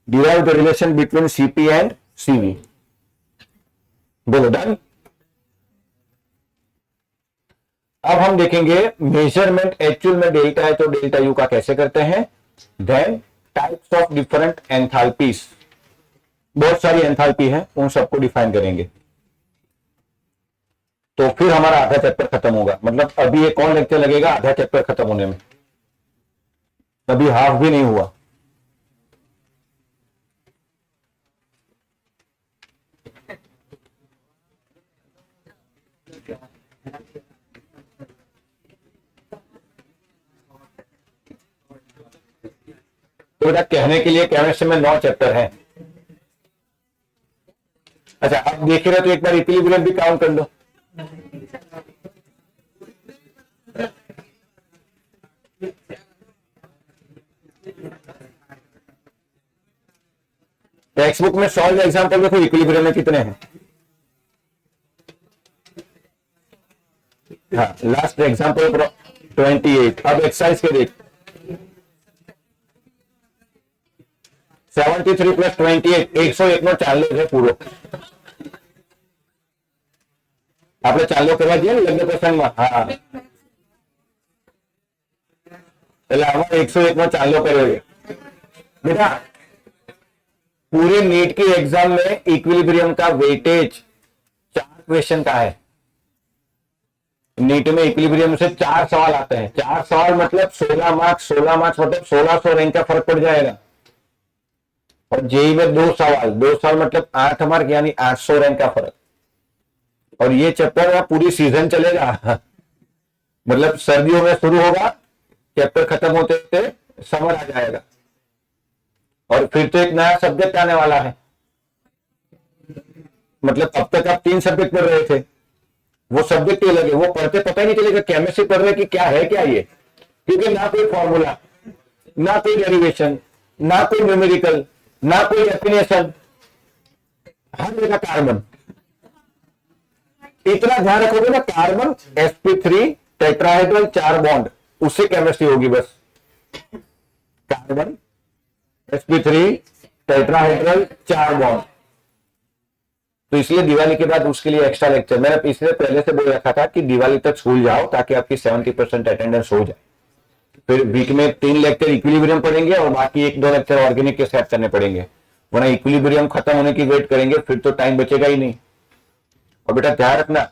derive the relation between CP and CV। बोलो डन। अब हम देखेंगे मेजरमेंट एक्चुअल में डेल्टा एच और डेल्टा यू का कैसे करते हैं। Then types of different enthalpies, बहुत सारी एंथैल्पी है, उन सबको डिफाइन करेंगे। तो फिर हमारा आधा चैप्टर खत्म होगा, मतलब अभी एक और लेक्चर लगेगा आधा चैप्टर खत्म होने में, अभी हाफ भी नहीं हुआ। तो बेटा कहने के लिए केमिस्ट्री में 9 चैप्टर हैं। अच्छा, आप देख रहे हो तो एक बार इक्विलिब्रियम भी काउंट कर लो। टेक्स्ट बुक में सॉल्व एग्जांपल देखो, इक्विलिब्रियम में कितने हैं। हाँ, लास्ट एग्जांपल 28। अब एक्सरसाइज के देख, 73 प्लस 28 101 નો ચાલ્યો છે પૂરો। આપણે ચાલ્યો કરવા જઈએ ને લગ્ન પ્રસંગમાં, હા એટલે આમાં 101 નો ચાલ્યો કર્યો છે બેટા। पूरे नीट की एग्जाम में इक्विलिब्रियम का वेटेज 4 क्वेश्चन का है। नीट में इक्विलिब्रियम से 4 सवाल आते हैं। 4 सवाल मतलब 16 मार्क्स, 16 मार्क्स मतलब 1600 रैंक का फर्क पड़ जाएगा। और जेई में 2 सवाल, 2 सवाल मतलब 8 मार्क यानी 800 रैंक का फर्क। और ये चैप्टर पूरी सीजन चलेगा मतलब सर्दियों में शुरू होगा, चैप्टर खत्म होते होते समर आ जाएगा। और फिर तो एक नया सब्जेक्ट आने वाला है, मतलब अब तक आप 3 सब्जेक्ट पढ़ रहे थे, वो सब्जेक्ट ही लगे, वो पढ़ते पता ही नहीं चलेगा केमिस्ट्री पढ़ रहे कि क्या है क्या ये, क्योंकि ना कोई फॉर्मूला, ना कोई डेरिवेशन, ना कोई न्यूमेरिकल, ना कोई डेफिनेशन, हर जगह कार्बन। इतना ध्यान रखोगे ना, कार्बन sp3 टेट्राहेड्रल 4 बॉन्ड, उससे केमिस्ट्री होगी बस। Carbon sp3 tetrahedral 4 bond. तो इसलिए दिवाली के बाद उसके लिए एक्स्ट्रा लेक्चर मैंने इसलिए पहले से बोल रखा था कि दिवाली तक स्कूल जाओ ताकि आपकी 70% अटेंडेंस हो जाए। फिर वीक में 3 लेक्चर इक्विलिब्रियम पढ़ेंगे और बाकी 1-2 लेक्चर ऑर्गेनिक के साथ करने पड़ेंगे, वरना इक्विलिब्रियम खत्म होने की वेट करेंगे फिर तो टाइम बचेगा ही नहीं। और बेटा ध्यान रखना,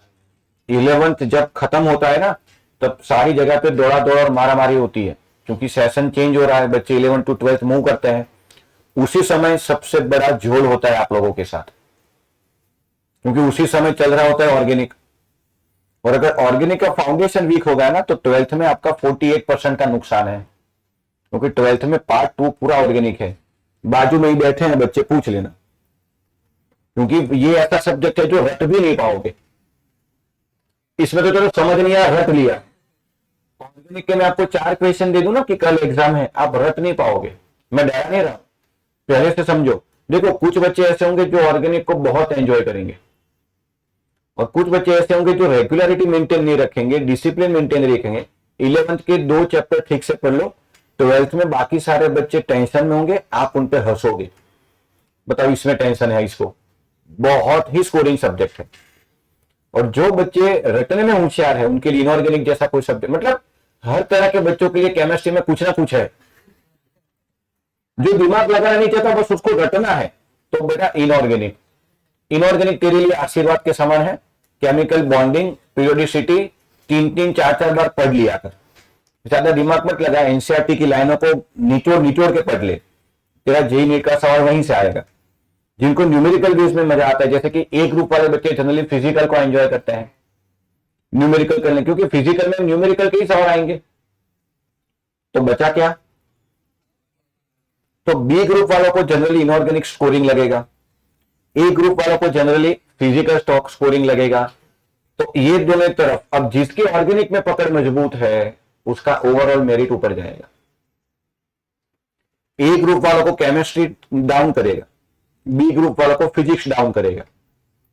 11th जब खत्म होता है ना तब सारी जगह पे दौड़ा दौड़ और मारा मारी होती है, क्योंकि सेशन चेंज हो रहा है, बच्चे 11 to 12 मूव करते हैं। उसी समय सबसे बड़ा झोल होता है आप लोगों के साथ, क्योंकि उसी समय चल रहा होता है ऑर्गेनिक। और अगर ऑर्गेनिक का फाउंडेशन वीक होगा ना तो 12th में आपका 48% का नुकसान है, क्योंकि 12th में पार्ट 2 पूरा ऑर्गेनिक है। बाजू में ही बैठे हैं बच्चे, पूछ लेना। क्योंकि ये ऐसा सब्जेक्ट है जो रट भी नहीं पाओगे। इसमें तो चलो समझ नहीं आया, रट लिया। ऑर्गेनिक के मैं आपको 4 क्वेश्चन दे दूं ना कि कल एग्जाम है, आप रट नहीं पाओगे। मैं डरा नहीं रहा, पहले से समझो। देखो कुछ बच्चे ऐसे होंगे जो ऑर्गेनिक को बहुत एंजॉय करेंगे, और कुछ बच्चे ऐसे होंगे जो रेगुलरिटी मेंटेन नहीं रखेंगे, डिसिप्लिन मेंटेन नहीं रखेंगे। 11th के 2 चैप्टर ठीक से पढ़ लो, 12th में बाकी सारे बच्चे टेंशन में होंगे, आप उन पे हंसोगे। बताओ इसमें टेंशन है इसको, बहुत ही स्कोरिंग सब्जेक्ट है। और जो बच्चे रटने में होशियार है उनके लिए इनऑर्गेनिक जैसा कोई सब्जेक्ट, मतलब हर तरह के बच्चों के लिए केमिस्ट्री में कुछ ना कुछ है। जो दिमाग लगाना नहीं चाहता बस उसको रटना है, तो बेटा इनऑर्गेनिक। इनऑर्गेनिक तेरे लिए आशीर्वाद के समान है। केमिकल बॉन्डिंग, पीरियोडिसिटी 3-3, 4-4 बार पढ़ लिया कर, ज्यादा दिमाग मत लगा। एनसीईआरटी की लाइनों को निचोड़ निचोड़ के पढ़ ले, तेरा जेईई नीट का सवाल वहीं से आएगा। जिनको न्यूमेरिकल बेस में मजा आता है, जैसे कि ए ग्रुप वाले बच्चे जनरली फिजिकल को एंजॉय करते हैं न्यूमेरिकल करने, क्योंकि फिजिकल में न्यूमेरिकल के ही सवाल आएंगे। तो बचा क्या? तो बी ग्रुप वालों को जनरली इनऑर्गेनिक स्कोरिंग लगेगा, ए ग्रुप वालों को जनरली फिजिकल स्टॉक स्कोरिंग लगेगा। तो ये दोनों तरफ, अब जिसकी ऑर्गेनिक में पकड़ मजबूत है उसका ओवरऑल मेरिट ऊपर जाएगा। ए ग्रुप वालों को केमिस्ट्री डाउन करेगा, बी ग्रुप वालों को फिजिक्स डाउन करेगा।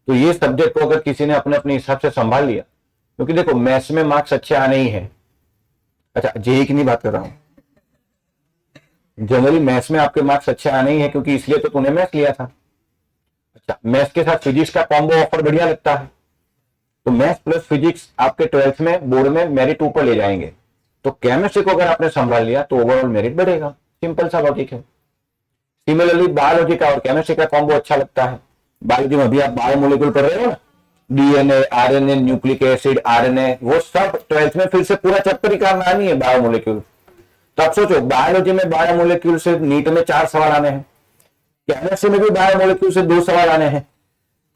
तो ये सब्जेक्ट को अगर किसी ने अपने अपने हिसाब से संभाल लिया, क्योंकि देखो मैथ्स में मार्क्स अच्छे आने ही हैं। अच्छा जेईई की नहीं बात कर रहा हूं, जनरली मैथ्स में आपके मार्क्स अच्छे आने ही है, क्योंकि इसलिए तो तूने मैथ्स लिया था। अच्छा मैथ्स के साथ फिजिक्स का कॉम्बो ऑफर बढ़िया लगता है, तो मैथ्स प्लस फिजिक्स आपके 12th में बोर्ड में मेरिट ऊपर ले जाएंगे। तो केमिस्ट्री को अगर आपने संभाल लिया तो ओवरऑल मेरिट बढ़ेगा, सिंपल सा लॉजिक है। सिमिलरली बायोलॉजी का और केमिस्ट्री का कॉम्बो अच्छा लगता है। बायोलॉजी में अभी आप बायोमोलिक्यूल पढ़ रहे हो ना, DNA, RNA, nucleic acid, RNA, वो सब 12th में फिर से पूरा चैप्टर ही करना नहीं है बायोमोलिक्यूल। तो आप सोचो बायोलॉजी में बायोमोलिक्यूल से नीट में 4 सवाल आने हैं, केमिस्ट्री में भी बायोमोलिक्यूल से 2 सवाल आने हैं,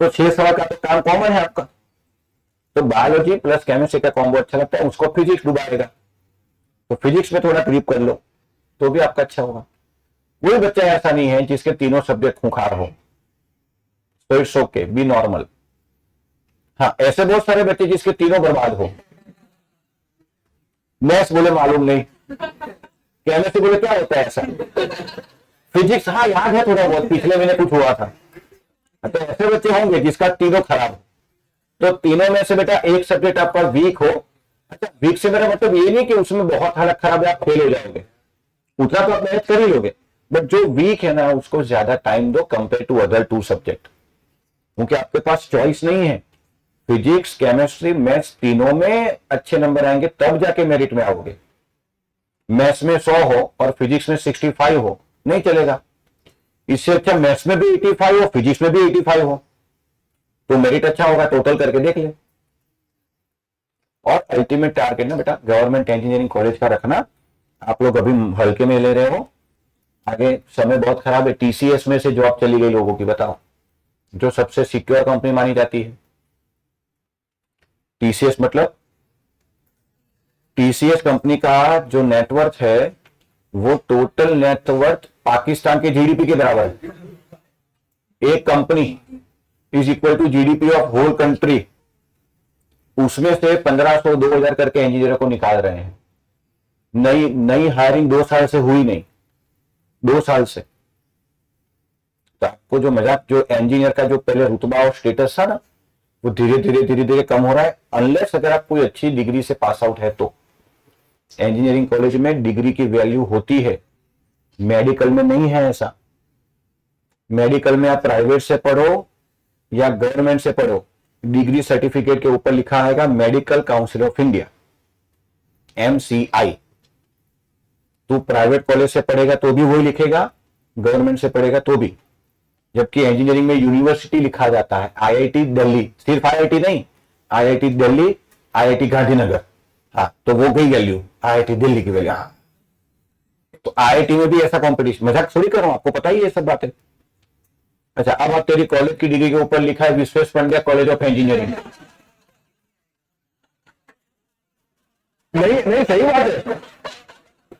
तो 6 सवाल का तो काम कॉमन है आपका। तो बायोलॉजी प्लस केमिस्ट्री का कॉम्बो अच्छा लगता है, उसको फिजिक्स डुबाएगा। तो फिजिक्स में थोड़ा ग्रिप कर लो तो भी आपका अच्छा होगा। कोई बच्चा ऐसा नहीं है जिसके तीनों सब्जेक्ट खुंखार हो, तो इट्स ओके, बी नॉर्मल। हाँ ऐसे बहुत सारे बच्चे जिसके तीनों बर्बाद हो। मैथ्स बोले मालूम नहीं, केमिस्ट्री बोले क्या होता है ऐसा, फिजिक्स हाँ याद है थोड़ा बहुत, पिछले महीने कुछ हुआ था। तो ऐसे बच्चे होंगे जिसका तीनों खराब हो। तो तीनों में से बेटा एक सब्जेक्ट आपका वीक हो। अच्छा वीक से मेरा मतलब ये नहीं कि उसमें बहुत हालत खराब है आप फेल हो जाओगे, उतना तो आप मेहनत कर ही लोगे, बट जो वीक है ना उसको ज्यादा टाइम दो कंपेयर टू अदर 2 सब्जेक्ट, क्योंकि आपके पास चॉइस नहीं है। फिजिक्स, केमिस्ट्री, मैथ्स तीनों में अच्छे नंबर आएंगे तब जाके मेरिट में आओगे। मैथ्स में 100 हो और फिजिक्स में 65 हो, नहीं चलेगा। इससे अच्छा मैथ्स में भी 85 हो, फिजिक्स में भी 85 हो, तो मेरिट अच्छा होगा। टोटल करके देख ले। और अल्टीमेट टारगेट ना बेटा गवर्नमेंट इंजीनियरिंग कॉलेज का रखना। आप लोग अभी हल्के में ले रहे हो, आगे समय बहुत खराब है। टीसीएस में से जॉब चली गई लोगों की, बताओ, जो सबसे सिक्योर कंपनी मानी जाती है। टीसीएस मतलब टीसीएस कंपनी का जो नेटवर्थ है वो टोटल नेटवर्थ पाकिस्तान के जीडीपी के बराबर है। एक company is equal to GDP of whole country. उसमें से 1500 2000 करके इंजीनियरों को निकाल रहे हैं। नई हायरिंग 2 साल से हुई नहीं, 2 साल से। तो आपको जो मजाक, जो इंजीनियर का जो पहले रुतबा और स्टेटस था ना, वो धीरे धीरे कम हो रहा है। अनलेस अगर आप कोई अच्छी डिग्री से पास आउट है तो इंजीनियरिंग कॉलेज में डिग्री की वैल्यू होती है, मेडिकल में नहीं है ऐसा। मेडिकल में आप प्राइवेट से पढ़ो या गवर्नमेंट से पढ़ो, डिग्री सर्टिफिकेट के ऊपर लिखा आएगा medical council of India, MCI। तू प्राइवेट कॉलेज से पढ़ेगा तो भी वही लिखेगा, गवर्नमेंट से पढ़ेगा तो भी। जबकि इंजीनियरिंग में यूनिवर्सिटी लिखा जाता है IIT दिल्ली, सिर्फ IIT नहीं, IIT दिल्ली, IIT गांधीनगर। हाँ तो वो गई वैल्यू, IIT दिल्ली की वैल्यू। हाँ तो IIT में भी ऐसा कंपटीशन, मजाक थोड़ी कर रहा हूं, आपको पता ही है सब बातें। अच्छा अब आप तेरी कॉलेज की डिग्री के ऊपर लिखा है Vishwesh Pandya college of engineering. नहीं नहीं सही बात है।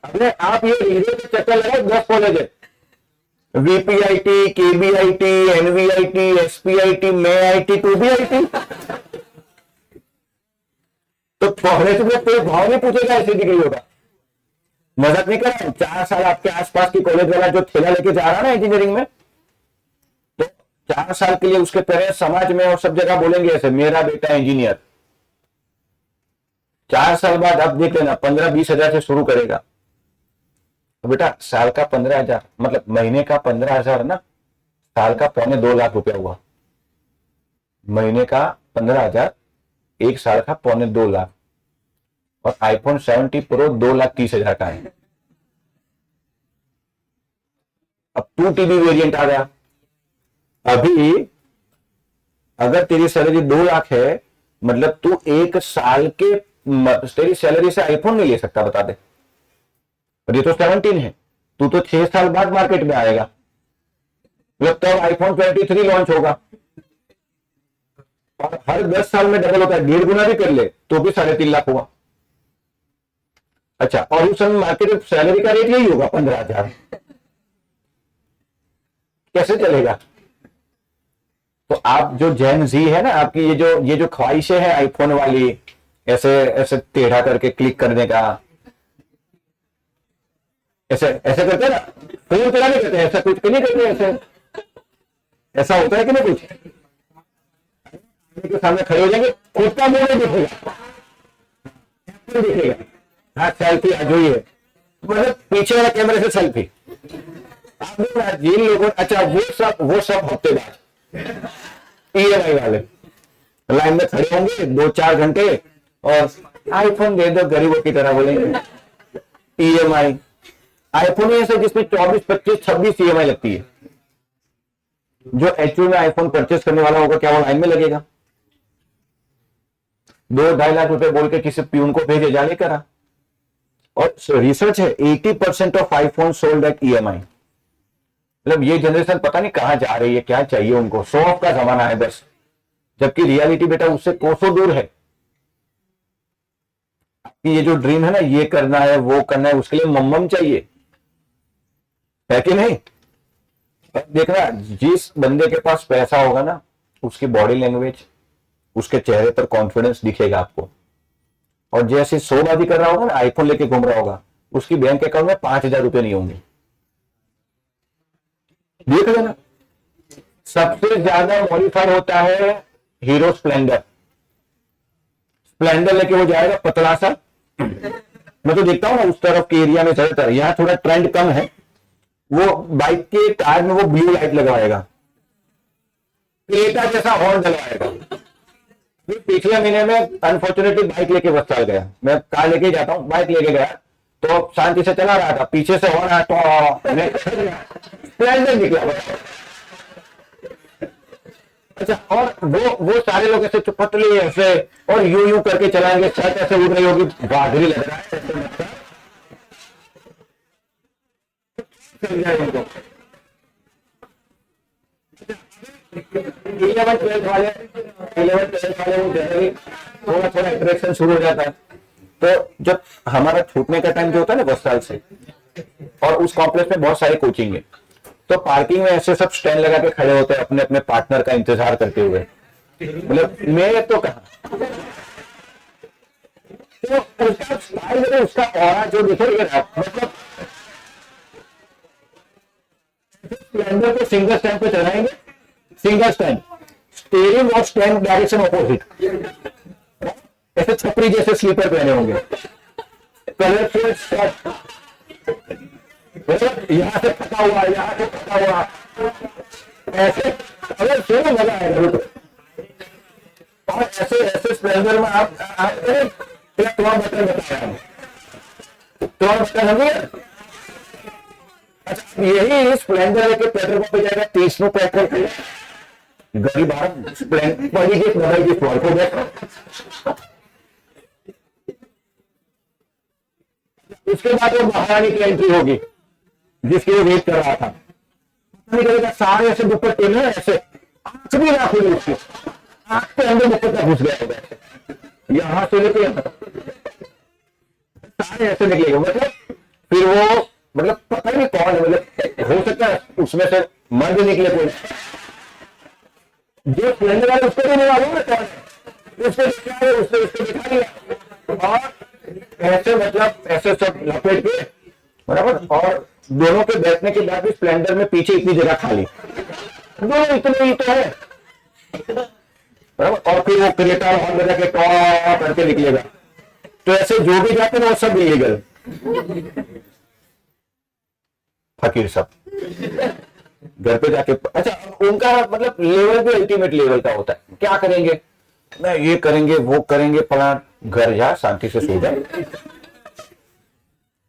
अपने आप ये डिग्री के चक्कर लगाओ, 10 कॉलेज है, वीपीआईटी, केबीआईटी, एनवीआईटी, एसपीआईटी, मैं आईटी, तू भी आईटी। तो पहले तो कोई भाव नहीं पूछेगा ऐसी डिग्री होगा। मजाक नहीं कर रहा हूं। 4 साल आपके आसपास की कॉलेज वाला जो ठेला लेके जा रहा है ना इंजीनियरिंग में, तो 4 साल के लिए उसके पेरेंट्स समाज में और सब जगह बोलेंगे ऐसे, मेरा बेटा इंजीनियर। 4 साल बाद अब देख लेना 15-20 हजार से शुरू करेगा। तो बेटा साल का 15,000 मतलब महीने का 15,000 ना, साल का 2.25 लाख हुआ। महीने का 15,000, एक साल का 2.25 लाख। और आईफोन 70 प्रो 2,30,000 का है। अब 2 TB वेरिएंट आ गया। अभी अगर तेरी सैलरी 2 लाख है, मतलब तू एक साल के तेरी सैलरी से आईफोन नहीं ले सकता, बता दे। और ये तो 17 है, तू तो 6 साल बाद मार्केट में आएगा, मतलब तब आईफोन 23 लॉन्च होगा। और हर 10 साल में डबल होता है, 1.5 गुना भी कर ले तो भी 3.5 लाख हुआ। अच्छा, और उस समय मार्केट सैलरी का रेट यही होगा 15,000। कैसे चलेगा? तो आप जो जेन जी है ना, आपकी ये जो ख्वाहिशें हैं आईफोन वाली, ऐसे ऐसे टेढ़ा करके क्लिक करने का, ऐसे ऐसे करते हैं ना, फोन चला नहीं करते, ऐसा कुछ नहीं करते, ऐसे ऐसा होता है कि नहीं? कुछ के सामने खड़े हो जाएंगे, खुद का मुंह नहीं दिखेगा, दिखेगा। हाँ सेल्फी आज हुई है, मतलब पीछे वाला कैमरे से सेल्फी। आप जिन लोगों, अच्छा वो सब हफ्ते बाद ईएमआई वाले लाइन में खड़े होंगे 2-4 घंटे और आईफोन दे दो, गरीबों की तरह बोलेंगे ईएमआई। आईफोन ऐसे जिसमें 24, 25, 26 ईएमआई लगती है। जो एक्चुअल में आईफोन परचेस करने वाला होगा, क्या वो लाइन में लगेगा? 2-2.5 लाख रुपए बोल के किसी प्यून को भेजे, जाने करा। और रिसर्च है 80% of iPhone sold at EMI. मतलब ये जनरेशन पता नहीं कहां जा रही है, क्या चाहिए उनको, शो ऑफ का जमाना है बस, जबकि रियलिटी बेटा उससे कोसों दूर है। कि ये जो ड्रीम है ना, ये करना है वो करना है, उसके लिए मम्मम चाहिए, है कि नहीं? देखना, जिस बंदे के पास पैसा होगा ना, उसकी बॉडी लैंग्वेज, उसके चेहरे पर कॉन्फिडेंस दिखेगा आपको। और जैसे शोबाजी कर रहा होगा ना, आईफोन लेके घूम रहा होगा, उसकी बैंक अकाउंट में 5,000 रुपए नहीं होंगे। देख लेना। सबसे ज्यादा मॉडिफाइड होता है हीरो स्प्लेंडर। स्प्लेंडर लेके वो जाएगा पतला सा। मैं तो देखता हूं ना उस तरफ के एरिया में, ज्यादातर यहाँ थोड़ा ट्रेंड कम है, वो बाइक के टायर में वो ब्लू लाइट लगवाएगा, क्रेटा जैसा हॉर्न डलवाएगा। पिछले महीने में अनफॉर्चुनेटली बाइक लेके बस चल गया, मैं कार लेके जाता हूँ, बाइक लेके गया तो शांति से चला रहा था, पीछे से हॉर्न आया तो स्प्लेंडर निकला। अच्छा, और वो सारे लोग ऐसे पतले ऐसे और यूं करके चलाएंगे, छत ऐसे उड़ रही होगी, बादरी लग रहा है, ऐसे लगता है चल जाए उनको। 11-12 वाले वो जनरली थोड़ा इंटरेक्शन शुरू हो जाता है। तो जब हमारा छूटने का टाइम जो होता है ना 10 साल से, और उस कॉम्प्लेक्स में बहुत सारी कोचिंग है, तो पार्किंग में ऐसे सब स्टैंड लगा के खड़े होते हैं अपने अपने पार्टनर का इंतजार करते हुए। मतलब मैं तो कहा, तो उसका स्टाइल, उसका ऑरा जो देखोगे ना, मतलब स्प्लेंडर को सिंगल स्टैंड पे चलाएंगे, सिंगल स्टैंड, स्टीयरिंग और स्टैंड डायरेक्शन ऑपोजिट, ऐसे छपरी जैसे स्लीपर पहने होंगे, कलरफुल शर्ट, यहां से फटा हुआ, यहां से फटा हुआ, ऐसे अगर सुनो मजा आएगा। और ऐसे स्प्लेंडर में आप तुम्हारा बटन बताया, तुम्हारा बटन होंगे। अच्छा, यही स्प्लेंडर लेके पेट्रोल पंप पे जाएगा, 30 में पेट्रोल पे गरीब भारत स्प्लेंडर बड़ी की मॉडल की फ्लोर को बैठा। उसके बाद वो महारानी की एंट्री होगी जिसके लिए वेट कर रहा था, निकलेगा, सारे ऐसे दुपट्टे में ऐसे आंख भी ना खुली, उसकी आंख के अंदर दुपट्टा घुस गया होगा, यहां से लेके सारे ऐसे निकलेगा। मतलब फिर वो मतलब पता नहीं कौन है, मतलब हो सकता है उसमें से मर्द निकले कोई, जो स्प्लेंडर वाले उसको भी नहीं मालूम है कौन है, उसको देखा है, उसको दिखा दिया और ऐसे मतलब ऐसे सब लपेट के बराबर, और दोनों के बैठने के बाद भी स्प्लेंडर में पीछे इतनी जगह खाली, दोनों इतने ही तो है बराबर, और फिर वो क्रेटा हॉर्न बजा के टॉ करके निकलेगा। तो ऐसे जो भी जाते हैं वो सब इलीगल फकीर सब घर पे जाके। अच्छा, उनका मतलब लेवल भी अल्टीमेट लेवल का होता है, क्या करेंगे ना, ये करेंगे वो करेंगे, फलाना, घर जा शांति से सो जाए,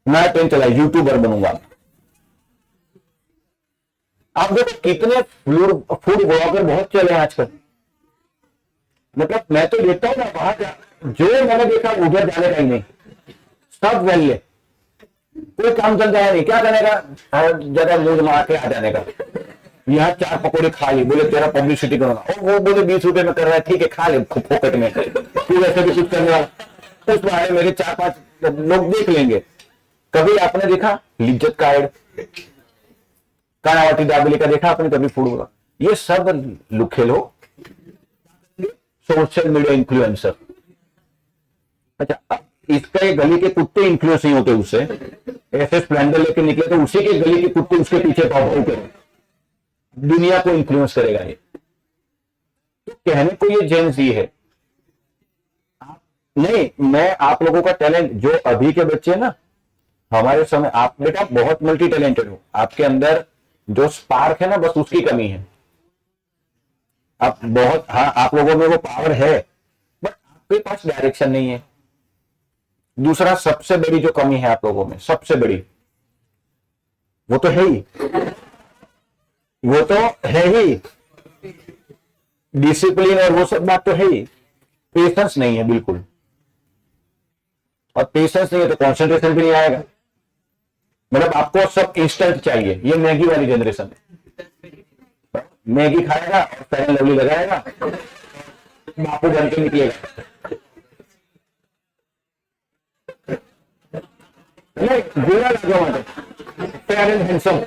मैं पेन चला यूट्यूबर बनूंगा। आप देखो कितने फूड ब्लॉगर बहुत चले हैं आजकल, मतलब मैं तो देखता हूँ ना वहां जो मैंने देखा उधर जाने का ही नहीं, सब वेल्ले, कोई काम धंधा है नहीं, क्या करने का, ज्यादा मूड मार के आ जाने का, यहाँ 4 पकौड़े खा ली, बोले तेरा पब्लिसिटी करूंगा, और वो बोले 20 रुपए में कर रहा है, ठीक है खा ले फोकट में, फिर ऐसे भी कुछ करने वाला, उस बारे मेरे 4-5 लोग देख लेंगे। कभी आपने देखा लिज्जत का एड, कानावटी दाबेली का देखा आपने कभी फूड ब्लॉग? ये सब लुखे लोग सोशल मीडिया इन्फ्लुएंसर। अच्छा, इसका ये गली के कुत्ते इन्फ्लुएंस नहीं होते उससे, ऐसे स्प्लेंडर लेके निकले तो उसी के गली के कुत्ते उसके पीछे भाव करें, दुनिया को इन्फ्लुएंस करेगा ये। तो कहने को ये जेन जी है नहीं, मैं आप लोगों का टैलेंट जो अभी के बच्चे ना, हमारे समय आप बेटा बहुत मल्टी टैलेंटेड हो, आपके अंदर जो स्पार्क है ना बस उसकी कमी है, आप बहुत, हाँ आप लोगों में वो पावर है बट आपके पास डायरेक्शन नहीं है। दूसरा सबसे बड़ी जो कमी है आप लोगों में, सबसे बड़ी, वो तो है ही, वो तो है ही, डिसिप्लिन और वो सब बात तो है ही, पेशेंस नहीं है बिल्कुल, और पेशेंस नहीं है तो कंसंट्रेशन भी नहीं आएगा। मतलब आपको सब इंस्टेंट चाहिए, ये मैगी वाली जनरेशन है, मैगी खाएगा और फेयर लवली लगाएगा, बापू बन के निकलेगा, नहीं बुरा लगा मतलब फेयर एंड हैंडसम।